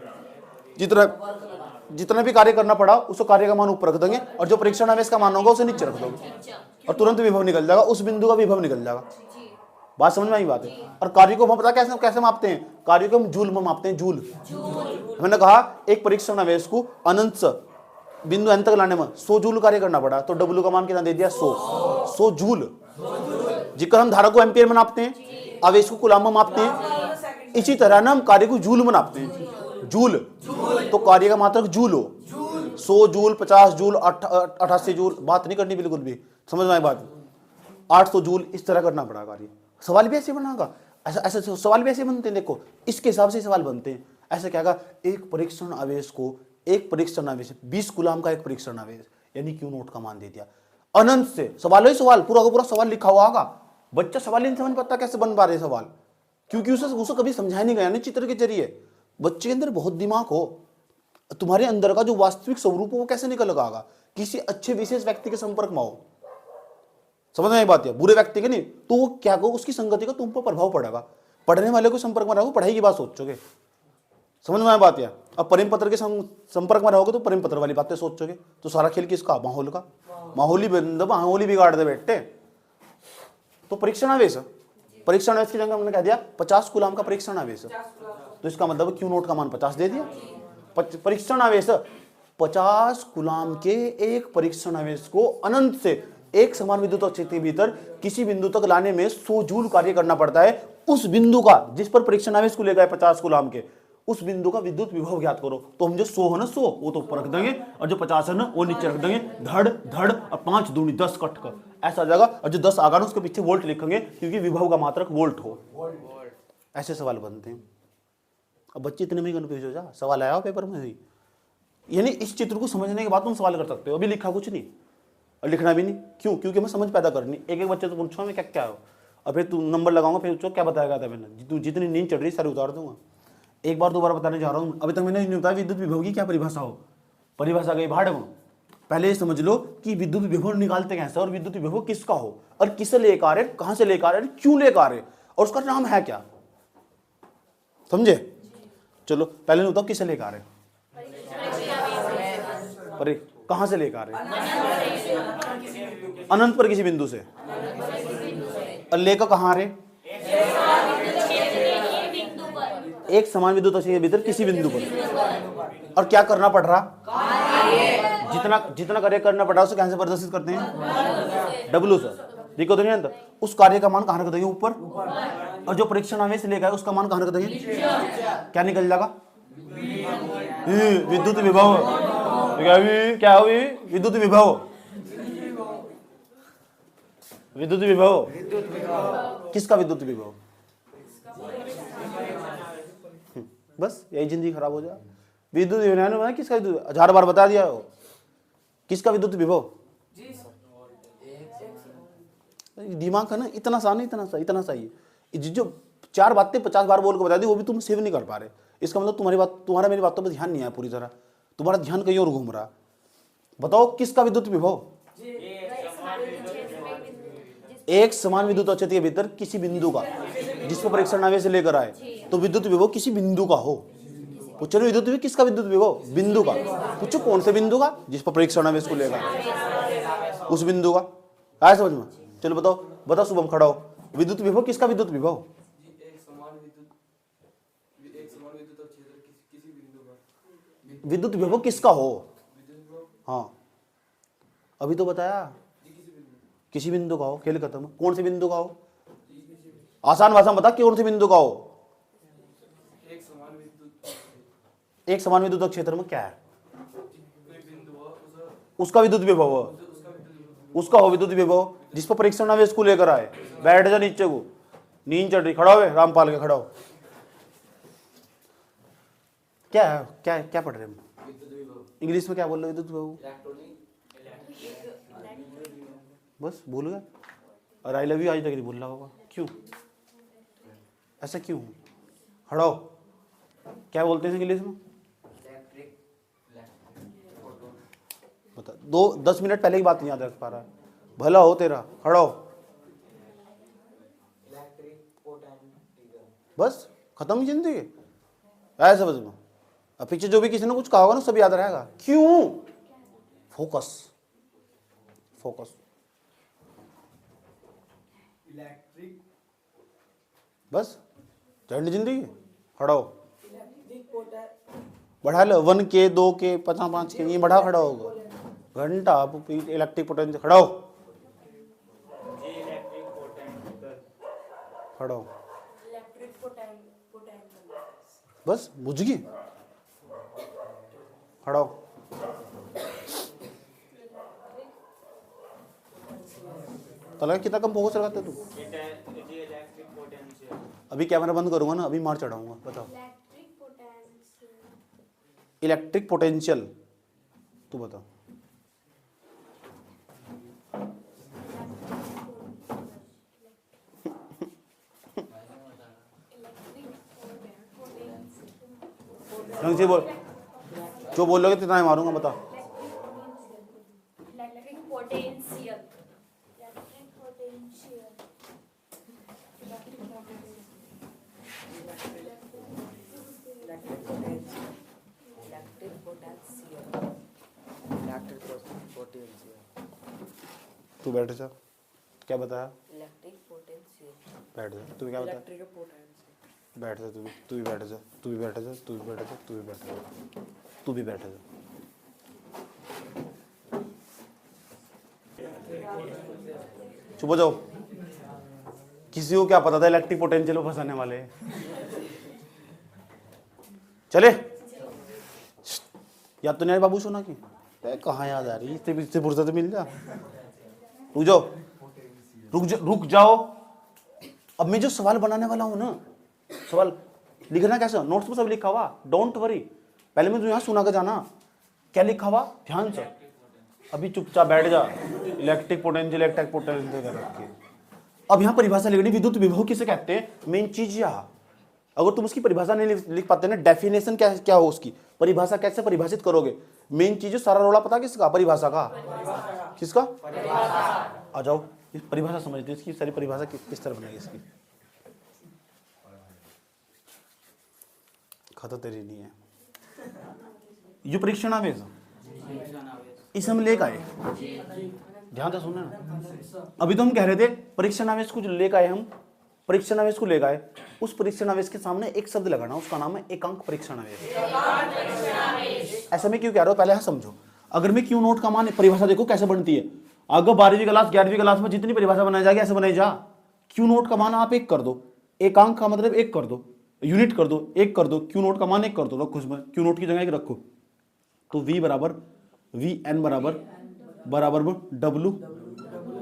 जितना भी कार्य करना पड़ा उस कार्य का मान ऊपर रख देंगे और जो परीक्षण आवेश का मान होगा उसे नीचे रख दोगे और तुरंत विभव निकल जाएगा, उस बिंदु का विभव निकल जाएगा। बात समझ में आई बात है? और कार्य को हम पता कैसे कैसे मापते हैं? कार्य को हम जूल में मापते हैं। जूल, मैंने कहा एक परीक्षण आवेश को अनंत से बिंदु एन तक लाने में 100 जूल कार्य करना पड़ा, तो W का मान कितना दे दिया? 100 जूल। जिसका हम धारा को एम्पियर में नापते हैं, आवेश को कूलम में मापते हैं, इसी तरह ना हम कार्य को जूल में नापते हैं। जूल, तो कार्य का मात्रक जूल हो। 100 जूल, 50 जूल, 88 जूल, बात नहीं करनी बिल्कुल भी, समझ में आई बात? 800 जूल, इस तरह करना पड़ा कार्य। सवाल भी ऐसे बनागा, ऐसा ऐसा सवाल भी ऐसे बनते हैं। देखो इसके हिसाब से सवाल बनते हैं। ऐसा क्या कहा? एक परीक्षण आवेश को, एक परीक्षण आवेश 20 कूलम का एक परीक्षण आवेश, यानी Q नोट का मान दे दिया अनंत से। सवाल ही सवाल, पूरा का पूरा सवाल लिखा हुआ होगा। बच्चा सवाल ही नहीं समझ पाता कैसे बन पा रहे सवाल, क्योंकि उसे कभी समझाया नहीं गया ना चित्र के जरिए। बच्चे के अंदर बहुत दिमाग हो, तुम्हारे अंदर का जो वास्तविक स्वरूप हो वो कैसे निकल आएगा? किसी अच्छे विशेष व्यक्ति के संपर्क में हो, समझ में आई बात है? बुरे व्यक्ति के नहीं, तो वो क्या कहो, उसकी संगति का तुम पर प्रभाव पड़ेगा। पढ़ने वाले को संपर्क में रहोगे, पढ़ाई की बात सोचोगे, समझ में आई बात है? अब प्रेम पत्र के संपर्क में रहोगे तो प्रेम पत्र वाली बातें सोचोगे। तो सारा खेल किसका? माहौल का। माहौल ही बिगाड़ दे बेटे। तो परीक्षण आवेश, परीक्षण आवेश की जगह हमने कह दिया 50 कूलम का परीक्षण आवेश, तो इसका मतलब Q नोट का मान 50 दे दिया। परीक्षण आवेश 50 कूलम के एक परीक्षण आवेश को अनंत से एक समान विद्युत अक्ष के भीतर किसी बिंदु तक लाने में 100 जूल कार्य करना पड़ता है। उस बिंदु का, जिस पर परीक्षण आवेश को लेकर 50 कूलम के, उस बिंदु का विद्युत विभव ज्ञात करो। तो हम जो 100 है ना 100 वो तो ऊपर रख देंगे और जो 50 है ना वो नीचे रख देंगे। धड़ धड़ और 5 दूनी 10 कट कर ऐसा आ जाएगा, और जो 10 आगा ना उसके पीछे वोल्ट लिखेंगे क्योंकि विभव का मात्रक वोल्ट हो। ऐसे सवाल बनते हैं। अब बच्चे इतने में कन्फ्यूज हो जा, सवाल आया हो पेपर में ही, यानी इस चित्र को समझने के बाद तुम सवाल कर सकते हो। अभी लिखा कुछ नहीं और लिखना भी नहीं, क्यों? क्योंकि मैं समझ पैदा करनी। एक एक बच्चे तो पूछो मैं क्या क्या हो, और फिर तू नंबर लगाऊंगा, फिर पूछो क्या बताया था मैंने। तू जितनी नींद चढ़ रही सारी उतार दूंगा। एक बार दोबारा बताने जा रहा हूँ, अभी तक मैंने नहीं बताया विद्युत विभव की क्या परिभाषा हो। परिभाषा गई भाड़ में। पहले ये समझ लो कि विद्युत विभव निकालते कैसे और विद्युत विभव किसका हो और किसे लेकर आ रहे, कहां से लेकर आ रहे, क्यों लेकर आ रहे और उसका नाम है क्या, समझे? चलो पहले बताओ किसे लेकर आ रहे, पर कहां से लेकर आ रहे? अनंत पर किसी बिंदु से, और लेकर कहां आ रहे? एक समान विद्युत अक्ष के भीतर किसी बिंदु पर। और क्या करना पड़ रहा? जितना कार्य करना पड़ रहा उसे कैसे प्रदर्शित करते हैं? W से। देखो तो नहीं अंदर, उस कार्य का मान कहां रख देंगे? ऊपर। और जो परीक्षण आवेश लेगा उसका मान कहां रख देंगे? क्या निकल जाएगा? विद्युत विभव। तो क्या हुई विद्युत विभव। विद्युत विभव किसका विद्युत विभव। बस यही जिंदगी खराब हो जाए। विद्युत विभव किसका विद्युत, 1000 बार बता दिया हो किसका विद्युत विभव। दिमाग है ना इतना सा नहीं, इतना सा ही जो 4 बातें 50 बार बोल के बता दी वो भी तुम सेव नहीं कर पा रहे। इसका मतलब तुम्हारा मेरी बातों पर ध्यान नहीं आया पूरी तरह, तुम्हारा ध्यान कहीं और घूम रहा। बताओ किसका विद्युत विभव। एक समान विद्युत अक्षतीय भीतर किसी बिंदु का जिसको परीक्षण आवेश लेकर आए तो विद्युत विभव किसी बिंदु का हो। पूछो विद्युत विभव किसका विद्युत विभव, बिंदु का। पूछो कौन से बिंदु का, जिस पर परीक्षण आवेश को लेकर उस बिंदु का। आया समझ में। चलो बताओ शुभम खड़ा हो, विद्युत विभव किसका विद्युत विभव। विद्युत विभव किसका हो। हाँ अभी तो बताया किसी बिंदु का हो, खेल खत्म। कौन से बिंदु का हो, आसान भाषा में बता कौन से बिंदु का हो। एक समान विद्युत क्षेत्र में क्या है, उसका विद्युत विभव, उसका हो विद्युत विभव जिस पर परीक्षण आवेश को लेकर आए। बैठ जा नीचे को, नींद चढ़ रही, खड़ा हो रामपाल के, खड़ा हो। क्या है, क्या पढ़ रहे हैं इंग्लिश में, क्या बोल रहे हो विद्युत विभव। बस भूल गया। और आई लव यू आज तक नहीं भूल रहा होगा, क्यों ऐसा क्यों। खड़ा हो, क्या बोलते हैं इंग्लिश में बता। 10 मिनट पहले की बात नहीं याद रख पा रहा है, भला हो तेरा। खड़ा हो, बस खत्म जिंदगी। ऐसा समझ में। अब पीछे जो भी किसी ने कुछ कहा होगा ना सब याद रहेगा। क्यों, फोकस। बस चढ़ जिंदगी। खड़ा हो, बढ़ा लो 1 के 2 के 5 के, ये बढ़ा। खड़ा होगा घंटा इलेक्ट्रिक पोटेंशियल। खड़ा हो, खड़ा हो, बस बुझ गई। खड़ा हो, तो कितना कम फोकस लगाते तू। अभी कैमरा बंद करूंगा ना, अभी मार चढ़ाऊंगा। बताओ इलेक्ट्रिक पोटेंशियल, तू बता। ढंग से बोल, जो बोलोगे कितना ही मारूंगा। बता। तू बैठ जा, क्या बताया। Electric potential. बैठ जा, तू क्या बताया। बैठ जा, तू भी बैठ जा, तू भी बैठ जा, तू भी बैठ जा, तू भी बैठ जा, तू भी बैठ जा। चुप हो जाओ। किसी को क्या पता था इलेक्ट्रिक पोटेंशियल में फंसाने वाले। चले याद तो नहीं आई बाबू सोना की, कहाँ याद आ रही। इससे फुर्सत मिल जा। रुक जाओ। अब मैं जो सवाल बनाने वाला हूं ना, सवाल लिखना कैसे, नोट्स में सब लिखा हुआ, डोंट वरी। पहले मैं यहाँ सुना कर जाना क्या लिखा हुआ ध्यान से। अभी चुपचाप बैठ जा। इलेक्ट्रिक पोटेंशियल कर रखी। अब यहाँ परिभाषा लिखनी, विद्युत विभव किसे कहते हैं, मेन चीज यहाँ। अगर तुम उसकी परिभाषा नहीं लिख पाते ना, डेफिनेशन क्या हो उसकी, परिभाषा कैसे परिभाषित करोगे। मेन चीज सारा रोला पता किसका, परिभाषा का। किसका, आ जाओ इस परिभाषा समझते, इसकी सारी परिभाषा किस तरह बनाई इसकी। खाता तेरी नहीं है। ये परीक्षण आवेश इस हम लेकर आए, ध्यान से सुनना ना। अभी तो हम कह रहे थे परीक्षण आवेश को जो लेकर आए हम, परीक्षण आवेश को लेकर आए, उस परीक्षण आवेश के सामने एक शब्द लगाना, उसका नाम है एकांक परीक्षण आवेश। ऐसा मैं क्यों कह रहा हूं, पहले समझो। अगर मैं क्यू नोट का मान, परिभाषा देखो कैसे बनती है। अगर 12वीं क्लास 11वीं क्लास में जितनी परिभाषा बनाई जाएगी ऐसे बनाई जा। क्यू नोट का मान आप 1 कर दो, एकांक का मतलब 1 कर दो, यूनिट कर दो 1 कर दो, क्यू नोट का मान 1 कर दो, रखो उसमें क्यू नोट की जगह 1 रखो। तो v बराबर वी एन बराबर डब्लू,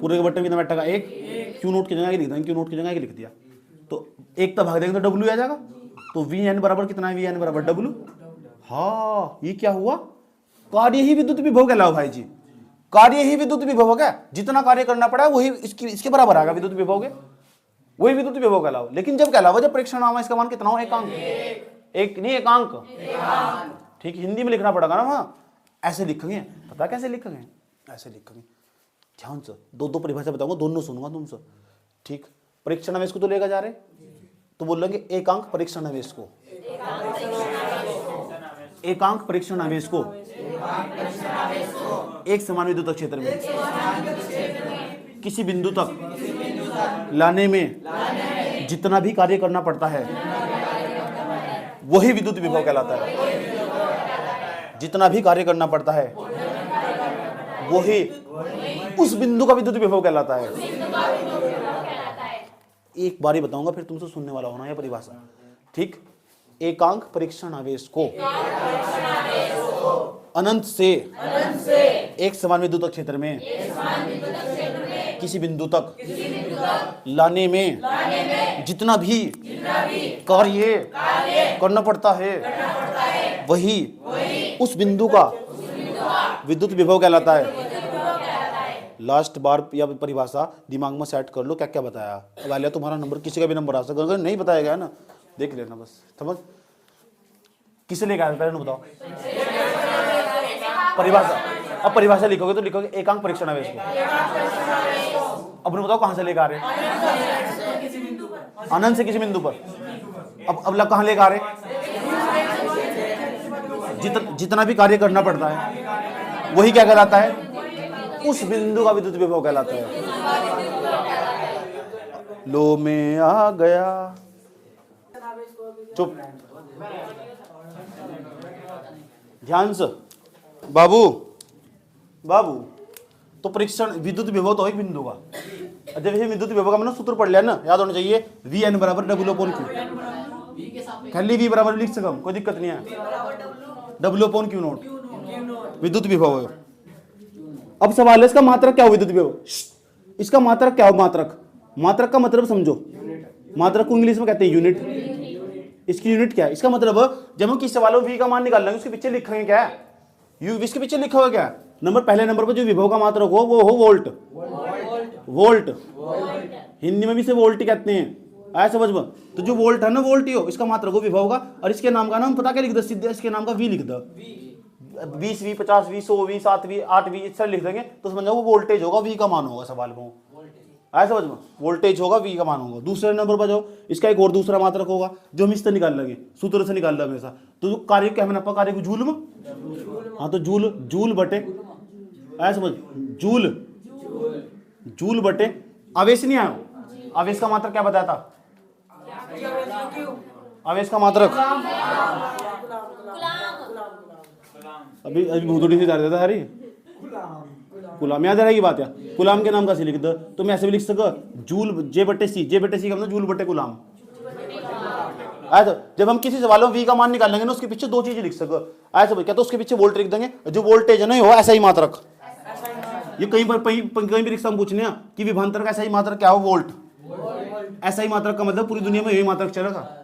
पूरे के बट्टे में कितना बैठेगा एक, क्यू नोट की जगह लिख देंगे, क्यू नोट की जगह लिख दिया, तो एक तक भाग देंगे तो डब्लू आ जाएगा, तो वी एन बराबर कितना है, वी एन बराबर डब्लू। हाँ, ये क्या हुआ, कार्य ही विद्युत विभव कहलाओ भाई जी, कार्य ही विद्युत विभव है, जितना कार्य करना पड़ा है वही इसके बराबर आएगा विद्युत विभव के, वही विद्युत विभव कहलाओ। लेकिन जब कहलाओ जब परीक्षण नाम है, इसका मान कितना हो, एक अंक, एक नहीं एक अंक, ठीक, हिंदी में लिखना पड़ेगा ना वहां, ऐसे लिखेंगे, पता कैसे लिखेंगे, ऐसे लिखेंगे, ध्यान से दो परिभाषा बताऊंगा, दोनों सुनूंगा तुमसे, ठीक। परीक्षण आवेश को तो लेकर जा रहे, तो बोलेंगे एकांक परीक्षण आवेश को, एकांक परीक्षण आवेश को एक समान विद्युत क्षेत्र में किसी बिंदु तक लाने में जितना भी कार्य करना पड़ता है वही विद्युत विभव कहलाता है, जितना भी कार्य करना पड़ता है वही उस बिंदु का विद्युत विभव कहलाता है। एक बार ही बताऊंगा फिर तुमसे सुनने वाला होना यह परिभाषा, ठीक। एकांक परीक्षण आवेश को अनंत से एक समान विद्युत क्षेत्र में किसी बिंदु तक लाने में जितना भी कार्य करना पड़ता है वही उस बिंदु का विद्युत विभव कहलाता है। लास्ट बार या परिभाषा दिमाग में सेट कर लो क्या क्या बताया, अब तुम्हारा नंबर किसी का भी नंबर आ सकता है, अगर नहीं बताया गया ना देख लेना बस, समझ। किसे लेकर आया पहले बताओ परिभाषा, अब परिभाषा लिखोगे तो लिखोगे एकांक परीक्षण आवेश को, अब बताओ कहां से लेकर आ रहे, अनंत से किसी बिंदु पर, अब कहां लेकर आ रहे, जितना भी कार्य करना पड़ता है वही क्या कहलाता है, उस बिंदु का विद्युत विभव कहलाता है। लो में आ गया, चुप, ध्यान से बाबू, तो परीक्षण विद्युत विभव तो एक बिंदु का, जब ये विद्युत विभव का मैंने सूत्र पढ़ लिया ना, याद होना चाहिए, वी एन बराबर डब्ल्यू अपॉन क्यू, खाली वी बराबर लिख सकम, कोई दिक्कत नहीं है, डब्ल्यू अपॉन क्यू नोट विद्युत विभव है। अब सवाल है इसका मात्रक क्या हो, विद्युत विभव, इसका मात्रक क्या हो, मात्रक का मतलब समझो, मात्रक को इंग्लिश में कहते हैं यूनिट, इसकी यूनिट क्या है, इसका मतलब जब हम किसी सवाल में वी का मान निकाल लेंगे उसके पीछे लिखेंगे क्या, इसके पीछे लिखा हुआ क्या, नंबर पहले नंबर पर जो विभव का मात्रक हो वो हो वोल्ट, हिंदी में भी इसे वोल्ट कहते हैं, आया समझ में, तो जो वोल्ट है ना वोल्ट ही हो, इसका मात्रक हो विभव का, और इसके नाम का नाम पता क्या लिख दो, सीधे इसके नाम का वी लिख दो, 20 V 50 V 100 V 7 V 8 V इस तरह लिख देंगे तो समझ जाओ वो वोल्टेज होगा, वी का मान होगा सवाल में, आया समझ में, वोल्टेज होगा वी का मान होगा। दूसरे नंबर पर जाओ, इसका एक और दूसरा मात्रक होगा जो हम इससे निकाल लेंगे, सूत्र से निकाल लेंगे हमेशा, तो कार्य क्या है कार्य को जूल में, हाँ तो जूल बटे, आया समझ, जूल बटे आवेश नहीं आया, आवेश का मात्रक क्या बताया था, आवेश का मात्रक अभी बहुत थोड़ी सी जा रहा था हरी कुलाम, याद रहेगी बात, या कुलाम के नाम का सी लिख दो, तो मैं ऐसे भी लिख सका जूल जे बटे सी का मतलब जूल बटे कुलाम, आया तो जब हम किसी सवाल में वी का मान निकालेंगे ना उसके पीछे दो चीजें लिख सको, आया तो क्या तो उसके पीछे वोल्ट लिख देंगे, जो वोल्टेज है ना हो ऐसा ही मात्रक, ये कहीं भी रिक्शा में पूछने कि विभवांतर का ऐसा ही मात्रक क्या हो, वोल्ट, ऐसा ही मात्रक का मतलब पूरी दुनिया में यही मात्रक चलेगा,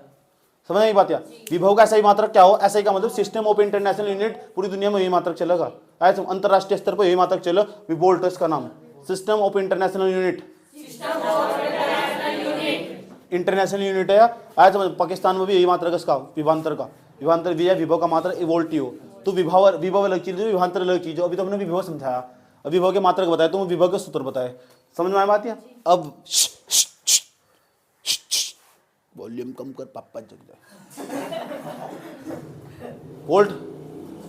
समझ नहीं बात, या विभव का ऐसा ही मात्रक क्या हो, ऐसा ही का मतलब सिस्टम ऑफ इंटरनेशनल यूनिट पूरी दुनिया में यही मात्रक चलेगा, ऐसे अंतरराष्ट्रीय स्तर पर यही मात्रक चले, वोल्ट इसका नाम, system of international unit, international unit है, आया समझ, पाकिस्तान में भी यही मात्रक इसका विभवांतर का, विभवांतर भी है, विभव का मात्रक वोल्ट ही हो, तो विभव अलग चीज है, विभवांतर अलग चीज हो, अभी तो हमने विभव समझाया, अब विभव के मात्रक बताए तो विभव के सूत्र बताए, समझ में आया बात, या अब वॉल्यूम कम कर पापा जग जाए,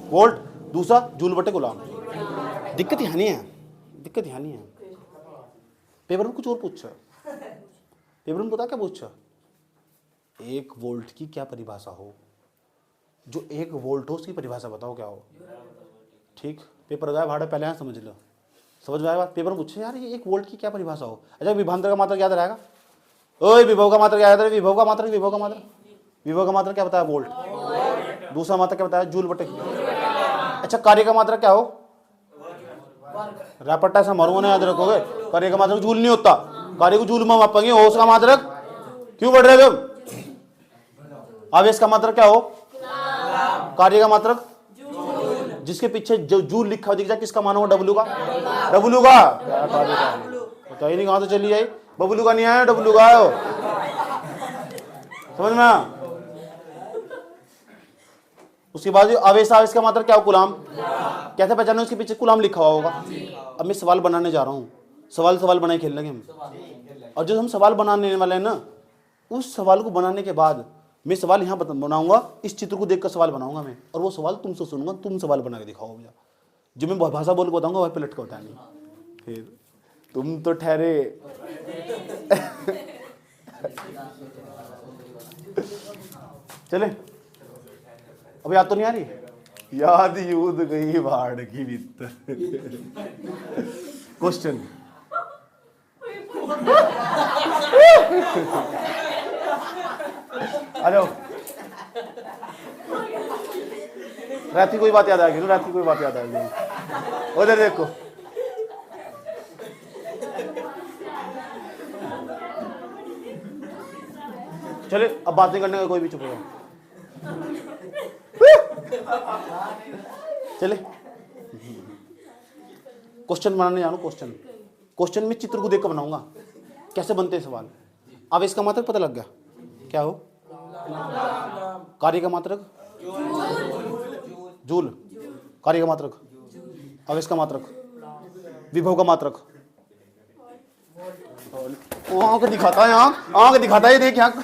वोल्ट दूसरा जूल बटे गुलाम, दिक्कत यहाँ नहीं है, पेपर में कुछ और पूछा, पेपर में पता क्या पूछा, 1 वोल्ट की क्या परिभाषा हो, जो 1 वोल्ट हो उसकी परिभाषा बताओ क्या हो, ठीक, पेपर गया भाड़ा पहले यहाँ समझ लो, समझ में आया बात, पेपर में पूछे यार ये 1 वोल्ट की क्या परिभाषा हो, अच्छा विभवांतर का मात्रक याद रहेगा, ओए विभव का मात्रक याद रहे, विभव का मात्रक क्या बताया, वोल्ट, दूसरा मात्रक क्या बताया, जूल बटे, अच्छा कार्य का मात्रक क्या हो, रैपटा ऐसा मरूंगा ना, याद रखोगे। कार्य का मात्रक जूल नहीं होता, कार्य को जूल में मापेंगे। होश का मात्रक क्यों बढ़ रहे हो तुम? आवेश का मात्रक क्या हो? कार्य का मात्रक जिसके पीछे जो जूल लिखा हुआ दिख जाए, किसका मान होगा? डब्लू का। डब्लू का पता ही नहीं कहां से चली आई। बबलू का नहीं आया, डब्लू का आयो। समझ में आया? उसके बाद आवेश, आवेश का मात्रक क्या हो? गुलाम। कैसे पहचानो? उसके पीछे गुलाम लिखा हुआ होगा। अब मैं सवाल बनाने जा रहा हूँ, सवाल बनाए खेल लेंगे हम। और जो हम सवाल बनाने वाले हैं ना, उस सवाल को बनाने के बाद मैं सवाल यहाँ बनाऊंगा, इस चित्र को देखकर सवाल बनाऊंगा मैं, और वो सवाल तुमसे सुनूंगा, तुम सवाल बना के दिखाओ मुझे। जो मैं भाषा बोल के बताऊंगा वह पलट के बताएंगे। फिर तुम तो ठहरे। चले, अब याद तो नहीं आ रही? याद यूद गई बाढ़ की भीतर। क्वेश्चन। आ जाओ। रात कोई बात याद आ गई? रात की कोई बात याद आ गई? उधर देखो। चले, अब बातें करने का कोई भी चुप हो। चले, क्वेश्चन बनाने जानो। क्वेश्चन में चित्र को देखकर बनाऊंगा, कैसे बनते हैं सवाल। अब इसका मात्रक पता लग गया क्या हो? कार्य का मात्रक जूल, कार्य का मात्रक, आवेश का मात्रक, विभव का मात्रक। आंख दिखाता है, आंख दिखाता है, देख आंख।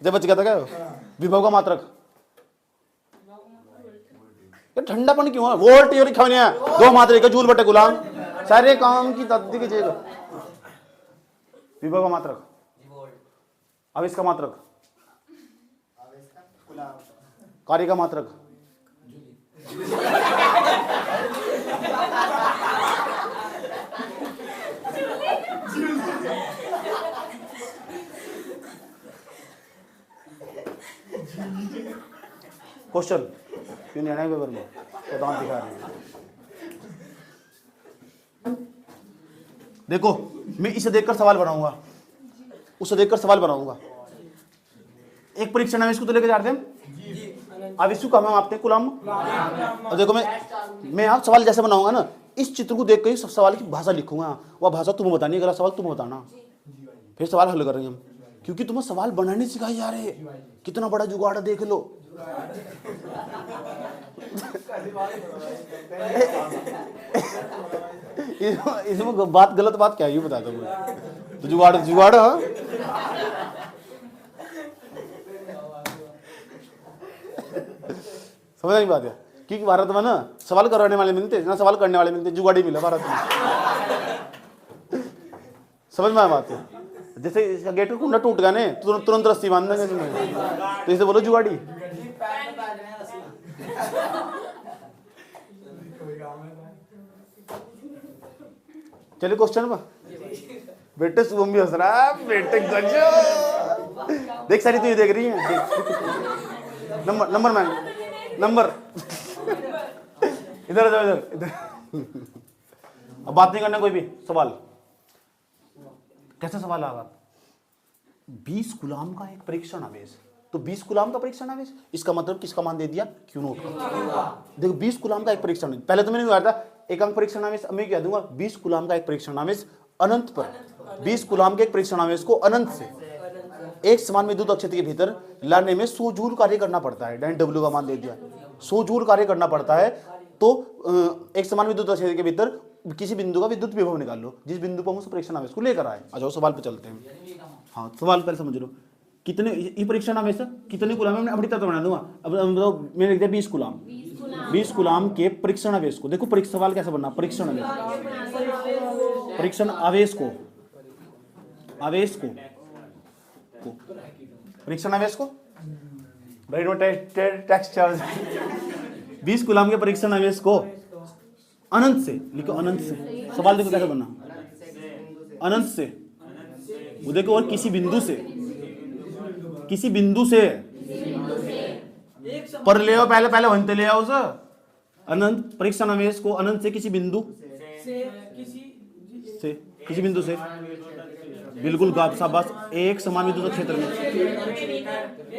जब बच गया था क्या? विभव का मात्रक। ठंडापन क्यों है? वोल्ट ये लिखा नहीं है, दो मात्रा का जूल बटे गुलाम, सारे काम की तद्दी कीजिएगा। विभव का मात्रक, आवेश का मात्रक, कार्य का मात्रक, क्वेश्चन क्यों नहीं आना है पेपर में? तो दांत दिखा रहे हैं। देखो, मैं इसे देखकर सवाल बनाऊंगा, उसे देखकर सवाल बनाऊंगा। एक परीक्षण आवेश को तो लेकर जा रहे हैं, आवेश को कहाँ मापते हैं? कूलम। और देखो, मैं आप सवाल जैसे बनाऊंगा ना, इस चित्र को देखकर ही सवाल की भाषा लिखूंगा। वह भाषा तुम्हें बतानी है, अगला सवाल तुम्हें बताना, फिर सवाल हल करेंगे हम। क्योंकि तुम्हें सवाल बनाने सिखाए जा रहे हैं। कितना बड़ा जुगाड़ है देख लो। इसमें बात, गलत बात क्या है ये बता दो मुझे। तो जुगाड़ हाँ? समझ नहीं बात है? क्योंकि भारत में ना सवाल करने वाले मिलते ना, सवाल करने वाले मिलते, जुगाड़ी मिला भारत में। समझ में आया बात है? जैसे गेट का कुंडा टूट गया ने, तुरंत रस्सी बांध देंगे इसमें, तो इसे बोलो जुगाड़ी। चलिए क्वेश्चन में। बेटे शुभम भी हंस रहा है, बेटे गजब। देख सारी, तू ये देख रही है। Number ma'am, number. इधर जाओ, इधर। अब बात नहीं करना कोई भी सवाल। कैसे सवाल आगा? 20 कूलम का एक परीक्षण आवेश, तो 20 कूलम का परीक्षण आवेश, इसका मतलब किसका मान दे दिया? क्यू नोट का। देखो 20 कूलम का एक परीक्षण, पहले तो मैंने कहा था एकांक परीक्षण आवेश, अब मैं कह दूंगा 20 कूलम का एक परीक्षण आवेश अनंत पर। 20 कूलम के एक परीक्षण आवेश को अनंत से एक समान विद्युत क्षेत्र के भीतर लाने में 100 जूल कार्य करना पड़ता है। डब्ल्यू का मान दे दिया, 100 जूल कार्य करना पड़ता है। तो एक समान विद्युत क्षेत्र के भीतर किसी बिंदु का विद्युत विभव निकाल लो, जिस बिंदु पर हम उस परीक्षण आवेश को लेकर आए। आ जाओ सवाल पे चलते हैं। हाँ, सवाल पहले समझ लो। कितने ये परीक्षण आवेश कितने कूलम है? मैं अपनी तरफ बना दूंगा। अब मतलब मैंने लिख दिया 20 कूलम। 20 कूलम के परीक्षण आवेश को, देखो परीक्षण सवाल कैसे बनना, परीक्षण आवेश, परीक्षण आवेश को, आवेश को, परीक्षण आवेश को टैक्स चार्ज। 20 कूलम के परीक्षण आवेश को अनंत से लिखो, अनंत से। सवाल देखो कैसे बनना, अनंत से। वो देखो, और किसी बिंदु से, किसी बिंदु से पर ले आओ, पहले वहीं ले आओ सर। अनंत परीक्षण आवेश को अनंत से किसी बिंदु से किसी बिंदु से बिल्कुल शाबाश एक समान विद्युत क्षेत्र में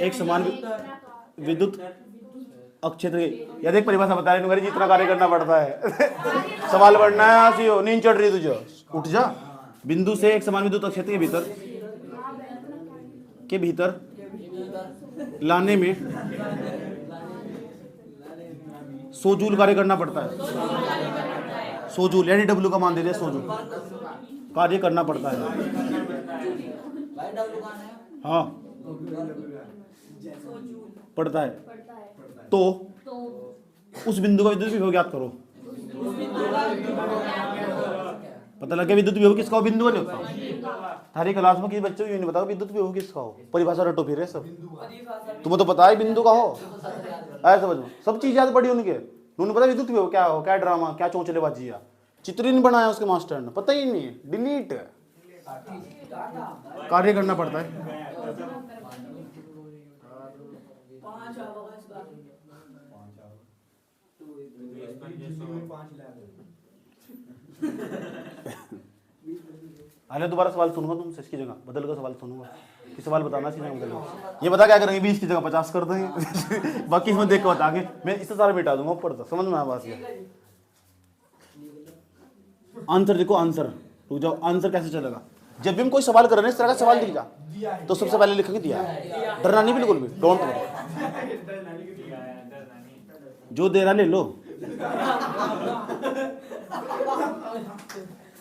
एक समान विद्युत क्षेत्र यदि एक परिभाषा बता रहे जितना कार्य करना पड़ता है सवाल बढ़ना है हंसी हो नींद चढ़ रही तुझे उठ जा। बिंदु से एक समान विद्युत क्षेत्र के भीतर लाने में 100 जूल कार्य करना पड़ता है। 100 जूल यानी डब्ल्यू का मान दे दिया 100 जूल कार्य करना पड़ता है। हाँ पड़ता है। तो उस बिंदु का विद्युत विभव ज्ञात करो। पता लग गया विद्युत विभव किसका हो, बिंदु का नहीं होता। हमारी क्लास में किसी बच्चे को ये नहीं बताओ विद्युत विभव किसका हो, परिभाषा रटो फिर है सब। तुम्हें तो पता है बिंदु का हो, ऐसा समझो सब चीज याद पड़ी उनके। उन्होंने पता विद्युत विभव क्या हो, क्या ड्रामा, क्या चौंचलेबाजी है। चित्र ही नहीं बनाया उसके मास्टर ने, पता ही नहीं है, डिलीट कार्य करना पड़ता है। अरे दोबारा सवाल सुनूंगा तुमसे, इसकी जगह बदल कर सवाल सुनूंगा कि सवाल बताना सीखना बदल। ये बता क्या करेंगे 20 की जगह 50 कर देंगे बाकी इसमें देख के बताएंगे, मैं इससे सारा मिटा दूंगा ऊपर तक। समझ में आया बात? ये आंसर देखो, आंसर रुक जाओ, आंसर कैसे चलेगा। जब भी हम कोई सवाल कर रहे हैं इस तरह का सवाल दिख जा तो सबसे पहले लिखेंगे दिया है। डरना नहीं बिल्कुल भी, डोंट वरी, जो दे रहा ले लो।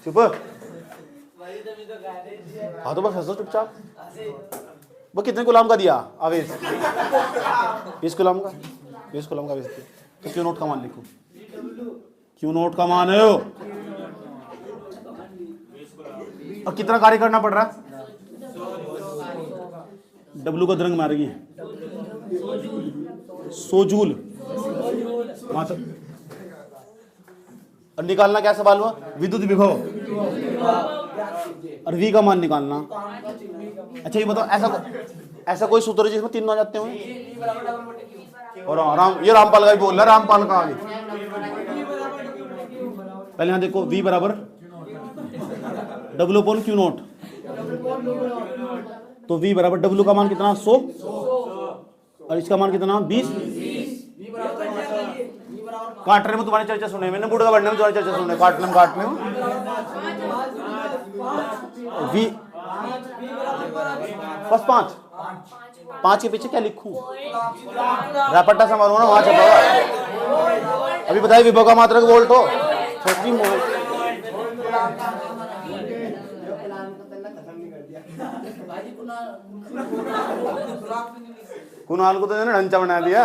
चुप, हाँ तो बस हंसो चुपचाप। वो कितने गुलाम का दिया आवेश? 20 गुलाम का, 20 गुलाम का आवेश दिया। तो क्यों नोट का मान लिखो, क्यों नोट का मान है? और कितना कार्य करना पड़ रहा है? डब्लू का द्रंग मारेगी 100 जूल। और निकालना क्या सवाल हुआ? विद्युत विभव और V का मान निकालना। अच्छा ये बताओ ऐसा कोई सूत्र है जिसमें 3 आ जाते हैं? और ये रामपाल का भी बोल रहा है, रामपाल का भी। पहले यहां देखो V बराबर डब्ल्यू अपॉन क्यू नोट। तो V बराबर डब्ल्यू का मान कितना 100 और इसका मान कितना 20। काटने में तुम्हारी चर्चा सुने, मैंने बुढ़ा बढ़ने में तुम्हारी चर्चा सुने, काटने में V बस 5 के पीछे क्या लिखूं? रैपटा सा मारूंगा ना वहां छपा हुआ। अभी बताइए विभव का मात्रक वोल्ट हो, सच्ची कुणाल को तो ढंचा बना दिया।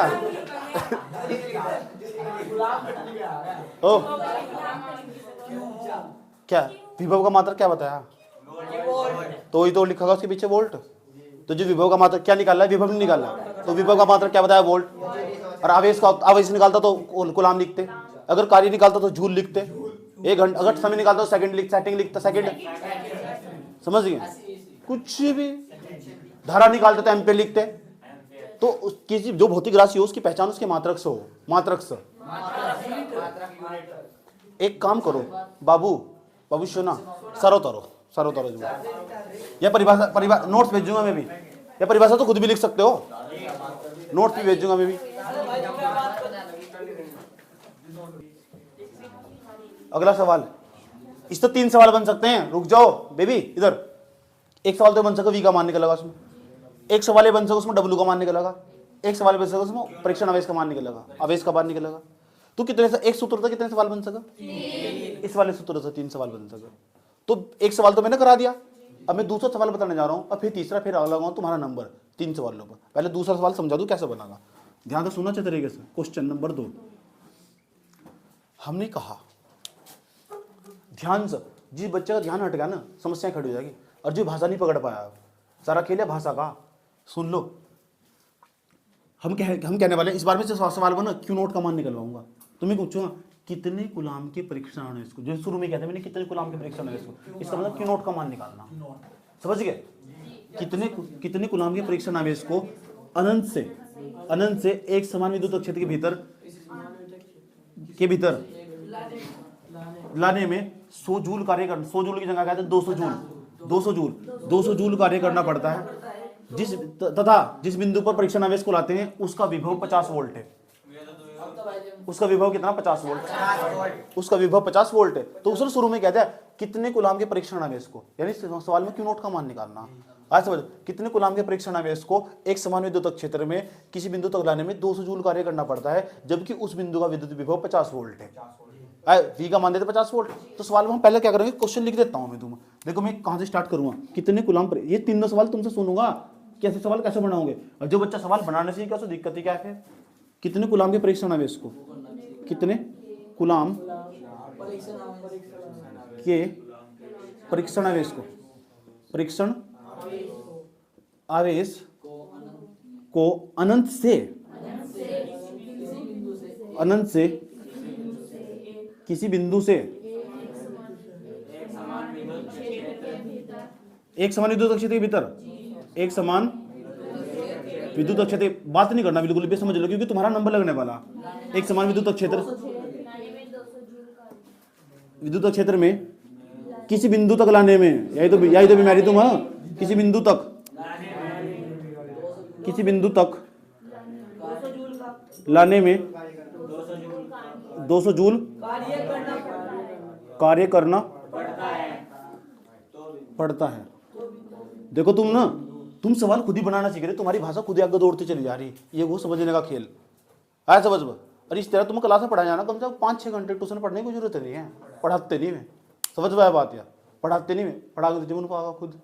ओ क्या विभव का मात्रक क्या बताया? तो ही तो लिखा उसके पीछे वोल्ट। तो जो विभव का मात्रक क्या निकाला है? विभव नहीं निकाला, तो विभव का मात्रक क्या बताया? वोल्ट। और आवेश निकालता तो कूलाम लिखते, अगर कार्य निकालता तो जूल लिखते, 1 घंटा अगर समय निकालता तो सेकंड लिखता सेकंड। समझ गए? कुछ भी धारा निकालते तो एम्पेयर लिखते। तो किसी जो भौतिक राशि हो उसकी पहचान उसके मात्रक से हो, मात्रक से। एक काम करो बाबू सुना, सरो तरो या परिभाषा नोट्स भेजूंगा मैं भी, या परिभाषा तो खुद भी लिख सकते हो, नोट्स भी भेजूंगा मैं भी। अगला सवाल, इस तो 3 सवाल बन सकते हैं। रुक जाओ बेबी, इधर एक सवाल तो बन सके V का मान निकलेगा उसमें, एक सवाल ये बन सके उसमें W का मान निकलेगा, एक सवाल बन सके उसमें परीक्षण आवेश का मान निकलेगा, आवेश का मान निकलेगा। तो कितने से एक सूत्र था कितने सवाल बन सका? इस वाले सूत्र से 3 सवाल बन सके। तो एक सवाल तो मैंने करा दिया, अब मैं दूसरा सवाल बताने जा रहा हूं, और फिर तीसरा, फिर लगाऊंगा तुम्हारा नंबर 3 सवालों पर। पहले दूसरा सवाल समझा दूं कैसे बनागा, ध्यान से सुनना चाहिए तरीके से। क्वेश्चन नंबर 2, हमने कहा ध्यान से, जिस बच्चे का ध्यान हट गया ना समस्याएं खड़ी हो जाएगी। और जो भाषा नहीं पकड़ पाया, सारा खेल है भाषा का, सुन लो। हम कहने वाले इस बार में सवाल बना क्यू नोट का मान निकलवाऊंगा। तुम्हें पूछूंगा कितने गुलाम के परीक्षण है इसको, जो शुरू में कहते हैं मैंने कितने गुलाम के परीक्षण है इसको, इसका मतलब क्यू नोट का मान निकालना। समझ गए? कितने गुलाम के परीक्षण आवेश को अनंत से एक समान विद्युत क्षेत्र के भीतर के भीतर लाने में 100 जूल कार्य करना, 100 जूल की जगह कहते हैं 200 जूल कार्य करना पड़ता है। तथा जिस बिंदु पर परीक्षण आवेश को लाते हैं उसका विभव 50 वोल्ट है। उसका विभव कितना? 50 वोल्ट। उसका विभव 50 वोल्ट है। तो उसने शुरू में कहता है कितने कूलाम के परीक्षण आवेश को, यानी सवाल में क्यू नोट का मान निकालना। आज समझ, कितने कूलाम के परीक्षण आवेश को एक समान विद्युत क्षेत्र में किसी बिंदु तक लाने में 200 जूल कार्य करना पड़ता है, जबकि उस बिंदु का विद्युत विभव 50 वोल्ट है। वी का मान देते 50 वोल्ट। तो सवाल में हम पहले क्या करेंगे, क्वेश्चन लिख देता हूं मैं तुम्हें। देखो मैं कहां से स्टार्ट करूंगा, कितने कूलाम पर, ये तीनों सवाल तुमसे सुनूंगा, कैसे सवाल कैसे बनाओगे। और जो बच्चा सवाल बनाने से क्या, दिक्कत ही क्या है। कितने कूलाम के परीक्षण आवेश को, कितने कूलाम के परीक्षण आवेश को, परीक्षण आवेश को अनंत से किसी बिंदु से एक समान विद्युत क्षेत्र के भीतर, एक समान विद्युत क्षेत्र, बात नहीं करना बिल्कुल भी, समझ लो क्योंकि तुम्हारा नंबर लगने वाला। एक समान विद्युत क्षेत्र में किसी बिंदु तक लाने में, यही तो बीमारी तुम है, किसी बिंदु तक लाने में 200 जूल कार्य करना पड़ता है। देखो तुम सवाल खुद ही बनाना सीख रहे, तुम्हारी भाषा खुद ही आगे दौड़ती चली जा रही, ये वो समझने का खेल आया, समझ। और इस तरह तुम क्लास में पढ़ा जाना, कम से कम 5-6 घंटे ट्यूशन पढ़ने की जरूरत नहीं है, पढ़ाते नहीं में, समझ में आया बात। या पढ़ाते नहीं में, पढ़ा के जीवन को आगा खुद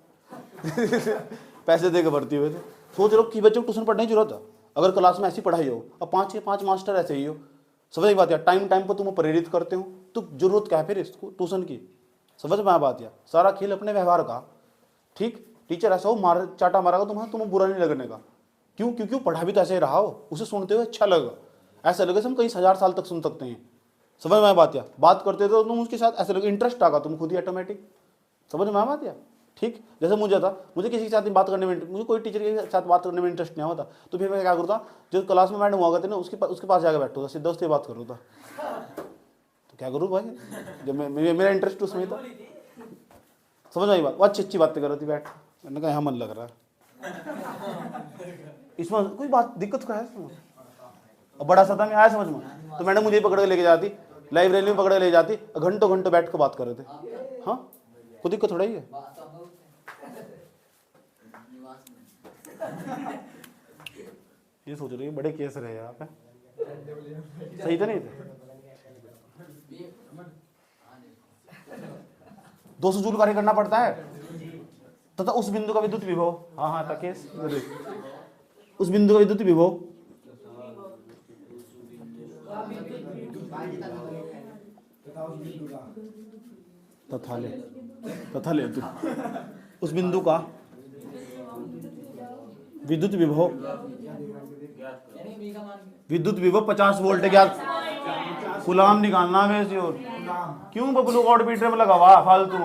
पैसे दे के भर्ती हुए थे। सोच लो कि बच्चों को ट्यूशन पढ़ने की जरूरत है, अगर क्लास में ऐसी पढ़ाई हो, अब 5 मास्टर ऐसे ही हो, समझ बात। या टाइम पर तुम प्रेरित करते हो, तो जरूरत क्या है फिर इसको ट्यूशन की, समझ में आया बात। या सारा खेल अपने व्यवहार का, ठीक। टीचर ऐसा हो चाटा मारेगा तुम्हें बुरा नहीं लगने का, क्यों पढ़ा भी तो ऐसे ही रहा हो, उसे सुनते हुए अच्छा लगा, ऐसा लगे हम कई 1000 साल तक सुन सकते हैं, समझ में आया बात। या बात करते तो तुम उसके साथ ऐसे लगे इंटरेस्ट आगा तुम खुद ही ऑटोमेटिक, समझ में आया बात। या ठीक, जैसे मुझे किसी के साथ बात करने में, मुझे कोई टीचर के साथ बात करने में इंटरेस्ट नहीं होता, तो फिर मैं क्या करता, जो क्लास में मैडम हुआ करते ना उसके पास जाकर बैठता था, सीधा उससे बात करूँ था। तो क्या करूँ भाई, जब मेरा इंटरेस्ट उसमें था, समझ में आई बात। वो अच्छी बातें कर रही थी, बैठ, मैंने कहा यहाँ मन लग रहा है, इसमें कोई बात दिक्कत का है इसमें। और बड़ा सता में आया समझ में, तो मैडम मुझे पकड़ के लेके जाती, लाइब्रेरी में पकड़ के ले जाती, घंटों बैठ कर बात कर रहे थे। हाँ, कोई दिक्कत थोड़ा ही है। ये सोच रही है बड़े केस रहे यहाँ पे, सही तो नहीं थे। 200 जूल कार्य करना पड़ता है, तथा उस बिंदु का विद्युत विभव, हाँ था केस, उस बिंदु का विद्युत विभव तथा ले तू, उस बिंदु का विद्युत विभव 50 वोल्ट है। क्या कूलाम निकालना वैसे, और क्यों बबलू कॉड बीटर में लगा हुआ फालतू,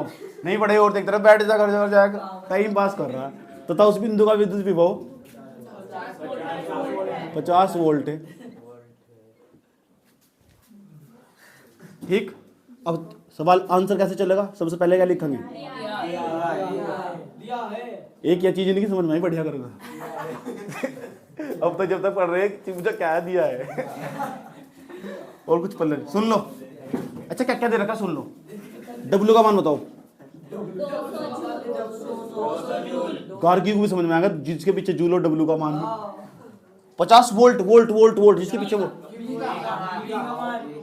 नहीं पढ़े और एक तरफ बैठ जा कर जाएगा, टाइम पास कर रहा है। तथा उस बिंदु का विद्युत विभव 50 वोल्ट है, ठीक। अब सवाल आंसर कैसे चलेगा, सबसे पहले क्या लिखेंगे, एक या चीज नहीं समझ में बढ़िया करेगा। अब तो जब तक पढ़ रहे हैं मुझे क्या दिया है और कुछ पढ़ ले, सुन लो। अच्छा क्या क्या दे रखा सुन लो, डब्ल्यू का मान बताओ, गार्गी को भी समझ में आएगा, जिसके पीछे जूल और डब्ल्यू का मान 50 वोल्ट जिसके पीछे वो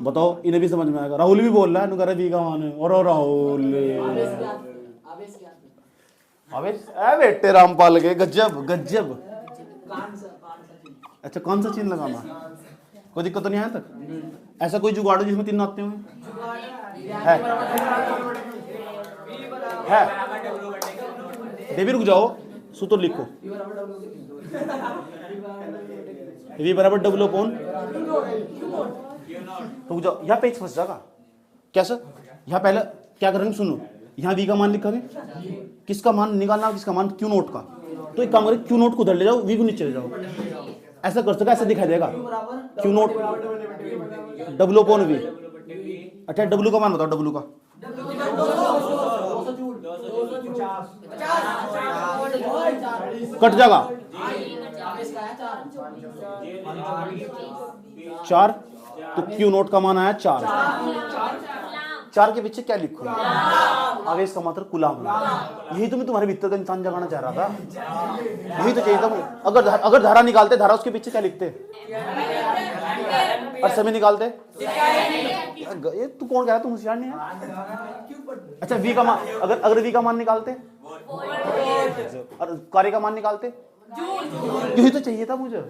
बताओ, इन्हें भी समझ में आएगा। राहुल भी बोल रहा है, नुकरा वी का मान है, और राहुल बेटे रामपाल के गजब। अच्छा कौन सा चिन्ह लगाना, कोई दिक्कत तो नहीं है तक। ऐसा कोई जुगाड़ जिसमें 3 आते हुए है? देवी रुक जाओ, सूत्र लिखो, वी बराबर डब्ल्यू अपॉन, रुक जाओ, यहाँ पेज फंस जाएगा। कैसे, यहाँ पहले क्या करेंगे सुनो, यहाँ वी का मान लिखेंगे, किसका मान निकालना, किसका मान, क्यू नोट का। तो एक काम करें, क्यू नोट को उधर ले जाओ, वी को नीचे ले जाओ, ऐसा कर सका, ऐसे दिखाई देगा Q naught W upon V. अच्छा डब्ल्यू का मान बताओ, डब्ल्यू का कट जाएगा 4, तो क्यू नोट का मान आया 4। 4 के पीछे क्या लिखूं? आवेश का मतलब कुलाम। यही तो मैं तुम्हारे भीतर का इंसान जगाना चाह रहा था, यही तो चाहिए था मुझे। अगर धारा निकालते, धारा उसके पीछे क्या लिखते? और समय निकालते। ये तू कौन कह रहा, तू होशियार नहीं है? अच्छा वी का मान, अगर वी का मान निकालते और कार्य का मान निकालते, यही तो चाहिए था मुझे।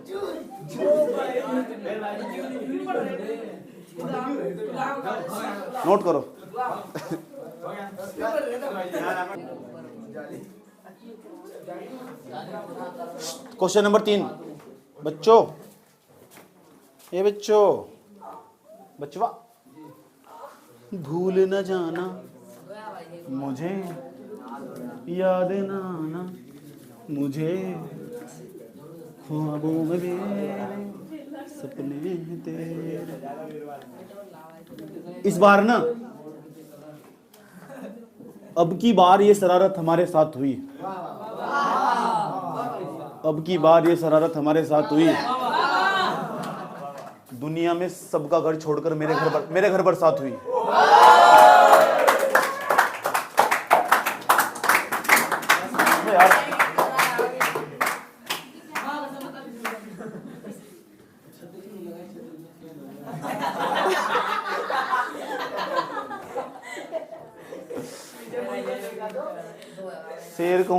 नोट करो। क्वेश्चन नंबर 3 बच्चों, ये बचवा, भूल न जाना मुझे, याद न आना मुझे, ख्वाबों में मेरे सपने तेरे। इस बार ना, अब की बार ये शरारत हमारे साथ हुई, अब की बार ये शरारत हमारे साथ हुई। दुनिया में सबका घर छोड़कर मेरे घर बरसात हुई। यार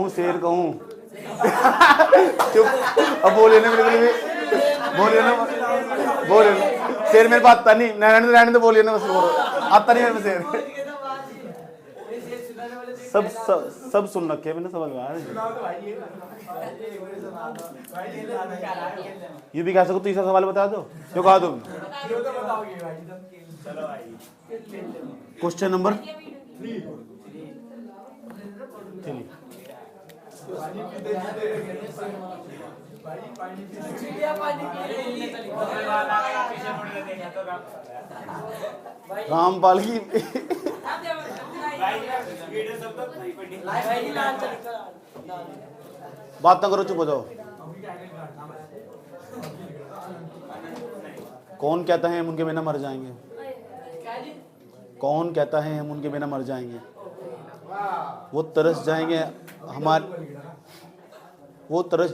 शेर कहूँ चुप, अब बोले ना मेरे लिए, बोले ना शेर मेरे पास आता नहीं, रहने दो बोलिए ना, बस आता नहीं मेरे पास शेर। सब सुन रखे है मैंने, समझ में आया। ये भी कह सको, तीसरा सवाल बता दो जो कहा तुम। Question number 3। रामपाल की बात ना करो, चुप हो जाओ। कौन कहता है हम उनके बिना मर जाएंगे? कौन कहता है हम उनके बिना मर जाएंगे? वो तरस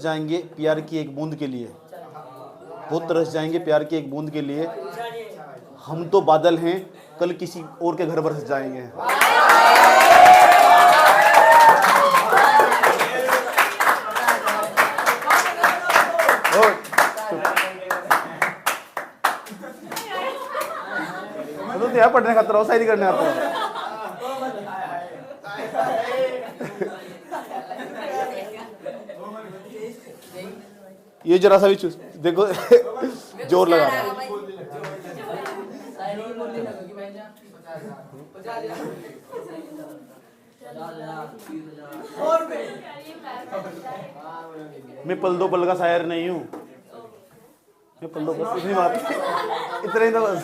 जाएंगे प्यार की एक बूंद के लिए, वो तरस जाएंगे प्यार की एक बूंद के लिए। हम तो बादल हैं, कल किसी और के घर बरस जाएंगे। तो यहाँ पढ़ने खाता रहो, शायरी करने आता रहो। ये जरा सा भी देखो जोर लगा रहा है। मैं पल दो पल का शायर नहीं हूँ, मैं पल दो पल, इतनी बात, इतना ही तो बस।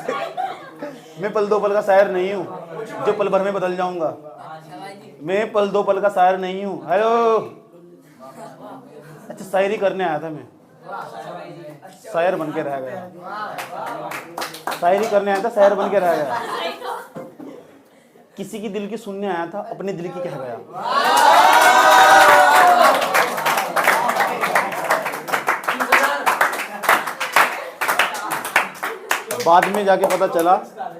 मैं पल दो पल का शायर नहीं हूँ जो पल भर में बदल जाऊंगा। मैं पल दो पल का शायर नहीं हूँ। हेलो, अच्छा शायरी करने आया था मैं, शायर बन के रह गया। शायरी करने आया था, शायर बन के रह गया। किसी की दिल की सुनने आया था, अपने दिल की कह गया। बाद में जाके पता चला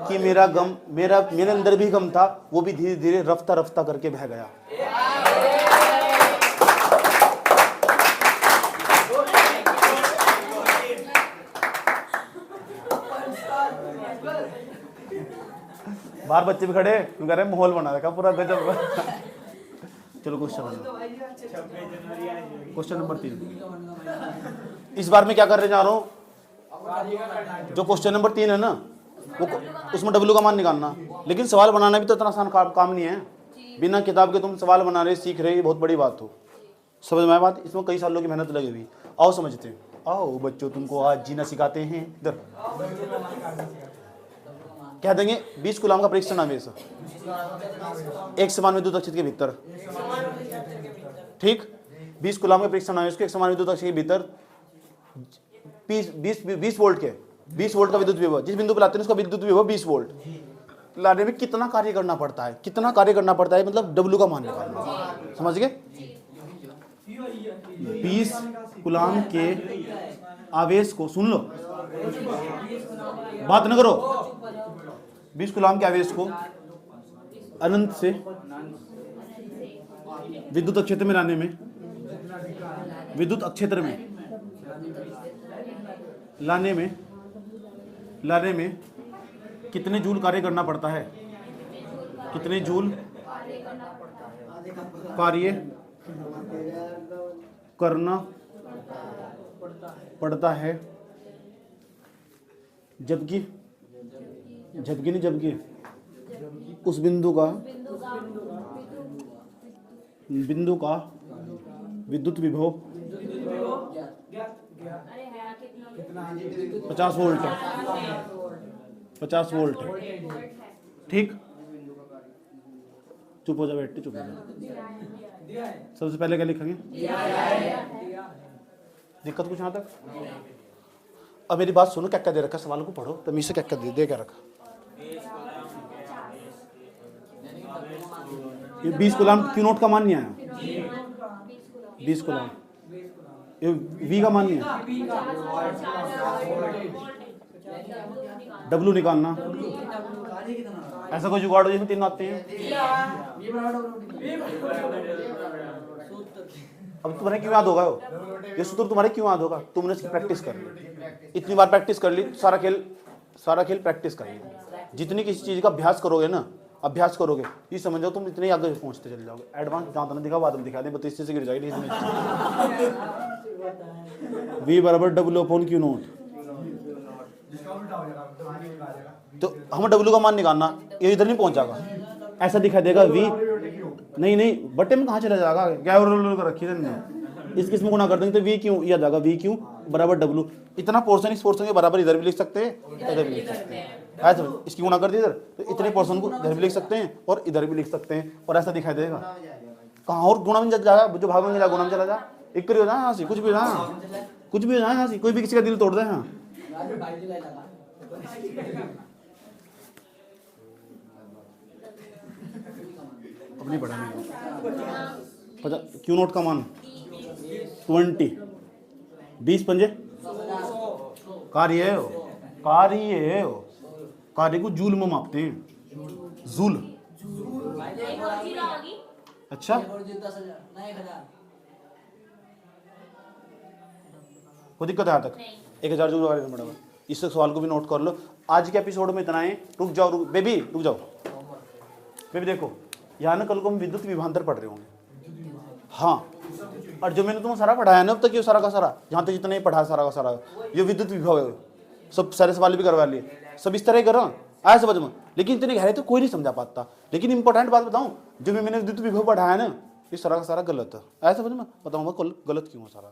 कि मेरा गम, मेरे अंदर भी गम था, वो भी धीरे धीरे रफ्ता रफ्ता करके बह गया। बाहर बच्चे भी खड़े, क्यों कह रहे माहौल बना रखा पूरा गजब। चलो क्वेश्चन नंबर 3। इस बार मैं क्या करने जा रहा हूँ, जो क्वेश्चन नंबर 3 है ना, वो उसमें डब्ल्यू का मान निकालना। लेकिन सवाल बनाना भी तो इतना आसान काम नहीं है। बिना किताब के तुम सवाल बना रहे, सीख रहे, ये बहुत बड़ी बात हो। समझ में आया बात? इसमें कई सालों की मेहनत लगी हुई। आओ समझते हैं। आओ बच्चों तुमको आज जीना सिखाते हैं। इधर क्या देंगे 20 कूलाम का परीक्षण आवेश एक समान विद्युत अक्षेत्र के भीतर, ठीक। 20 कूलाम के परीक्षण आवेश को एक समान विद्युत अक्षेत्र के भीतर 20 वोल्ट के 20 वोल्ट का विद्युत विभव, जिस बिंदु पर लाते हैं उसका विद्युत विभव 20 वोल्ट लाने में कितना कार्य करना पड़ता है, कितना कार्य करना पड़ता है, मतलब W का मान निकालना, समझ गए। 20 कूलाम के आवेश को, सुन लो बात न करो, 20 कूलाम के आवेश को अनंत से विद्युत क्षेत्र में लाने में, विद्युत क्षेत्र में लाने में कितने जूल कार्य करना पड़ता है, कितने जूल कार्य करना पड़ता है, जबकि उस बिंदु का विद्युत विभव 50 वोल्ट है, 50 वोल्ट है, ठीक। चुप हो जा बेटे, चुप हो जा। सबसे पहले क्या लिखेंगे, दिक्कत कुछ यहाँ तक। अब मेरी बात सुनो, क्या क्या दे रखा, सवाल को पढ़ो तमीज से, क्या क्या दे क्या रखा। ये 20 कूलाम क्यू नोट का मान नहीं आया, 20 कूलाम ये V का मान नहीं है, W निकालना, ऐसा कोई जुगाड़ हो जिसमें 3 आते हैं। अब तुम्हारे क्यों याद होगा ये सूत्र, तुम्हारे क्यों याद होगा, तुमने इसकी प्रैक्टिस कर ली, इतनी बार प्रैक्टिस कर ली, सारा खेल प्रैक्टिस कर ली। जितनी किसी चीज का अभ्यास करोगे ना, अभ्यास करोगे, ये समझ जाओ तुम इतने आगे पहुंचते चले जाओगे। एडवांस जहां तक दिखा बाद में दिखा दे, 32 से गिर जाएगी। V बराबर W/Q नोट, तो हम W का मान निकालना, ये इधर नहीं पहुंचागा, ऐसा दिखा देगा V, नहीं बटे में कहाँ चला जाएगा, क्या रखी है इस किस्म गुना कर देंगे तो VQ ये आ जाएगा, VQ बराबर W। इतना पोर्शन इस पोर्शन के बराबर इधर भी लिख सकते हैं, इधर भी लिख सकते हैं, ऐसा इसकी गुणा कर दी इधर, तो इतने पोर्शन को इधर भी लिख सकते हैं और इधर भी लिख सकते हैं, और ऐसा दिखाई देगा। कहाँ और गुणा में जाएगा, जो भाग में मिला गुणा में चला जा, एक हो जाए यहाँ से, कुछ भी हो जाए यहाँ से, कोई भी किसी का दिल तोड़ दे। हाँ अब नहीं पढ़ा क्यू नोट का मान 20, 20 पंजे कार्य को जूल में मापते हैं, जूल। अच्छा कोई दिक्कत है यहाँ तक, 1000 जूल कार्य करना पड़ेगा। इस सवाल को भी नोट कर लो। आज के एपिसोड में इतना है, रुक जाओ बेबी, रुक जाओ बेबी। देखो यहाँ ना कल को हम विद्युत विभवांतर पढ़ रहे होंगे, हाँ, और जो मैंने तुम्हें सारा पढ़ाया ना अब तक, ये सारा का सारा यहाँ तक जितना ही पढ़ा सारा का सारा, ये विद्युत विभव है, सब सारे सवाल भी करवा लिए, सब इस तरह करो, आया समझ में। लेकिन इतने गहरे तो कोई नहीं समझा पाता। लेकिन इंपॉर्टेंट बात बताऊं, जो मैंने विद्युत विभव पढ़ाया ना, ये सारा का सारा गलत है, आया समझ में, बताऊंगा गलत क्यों है सारा।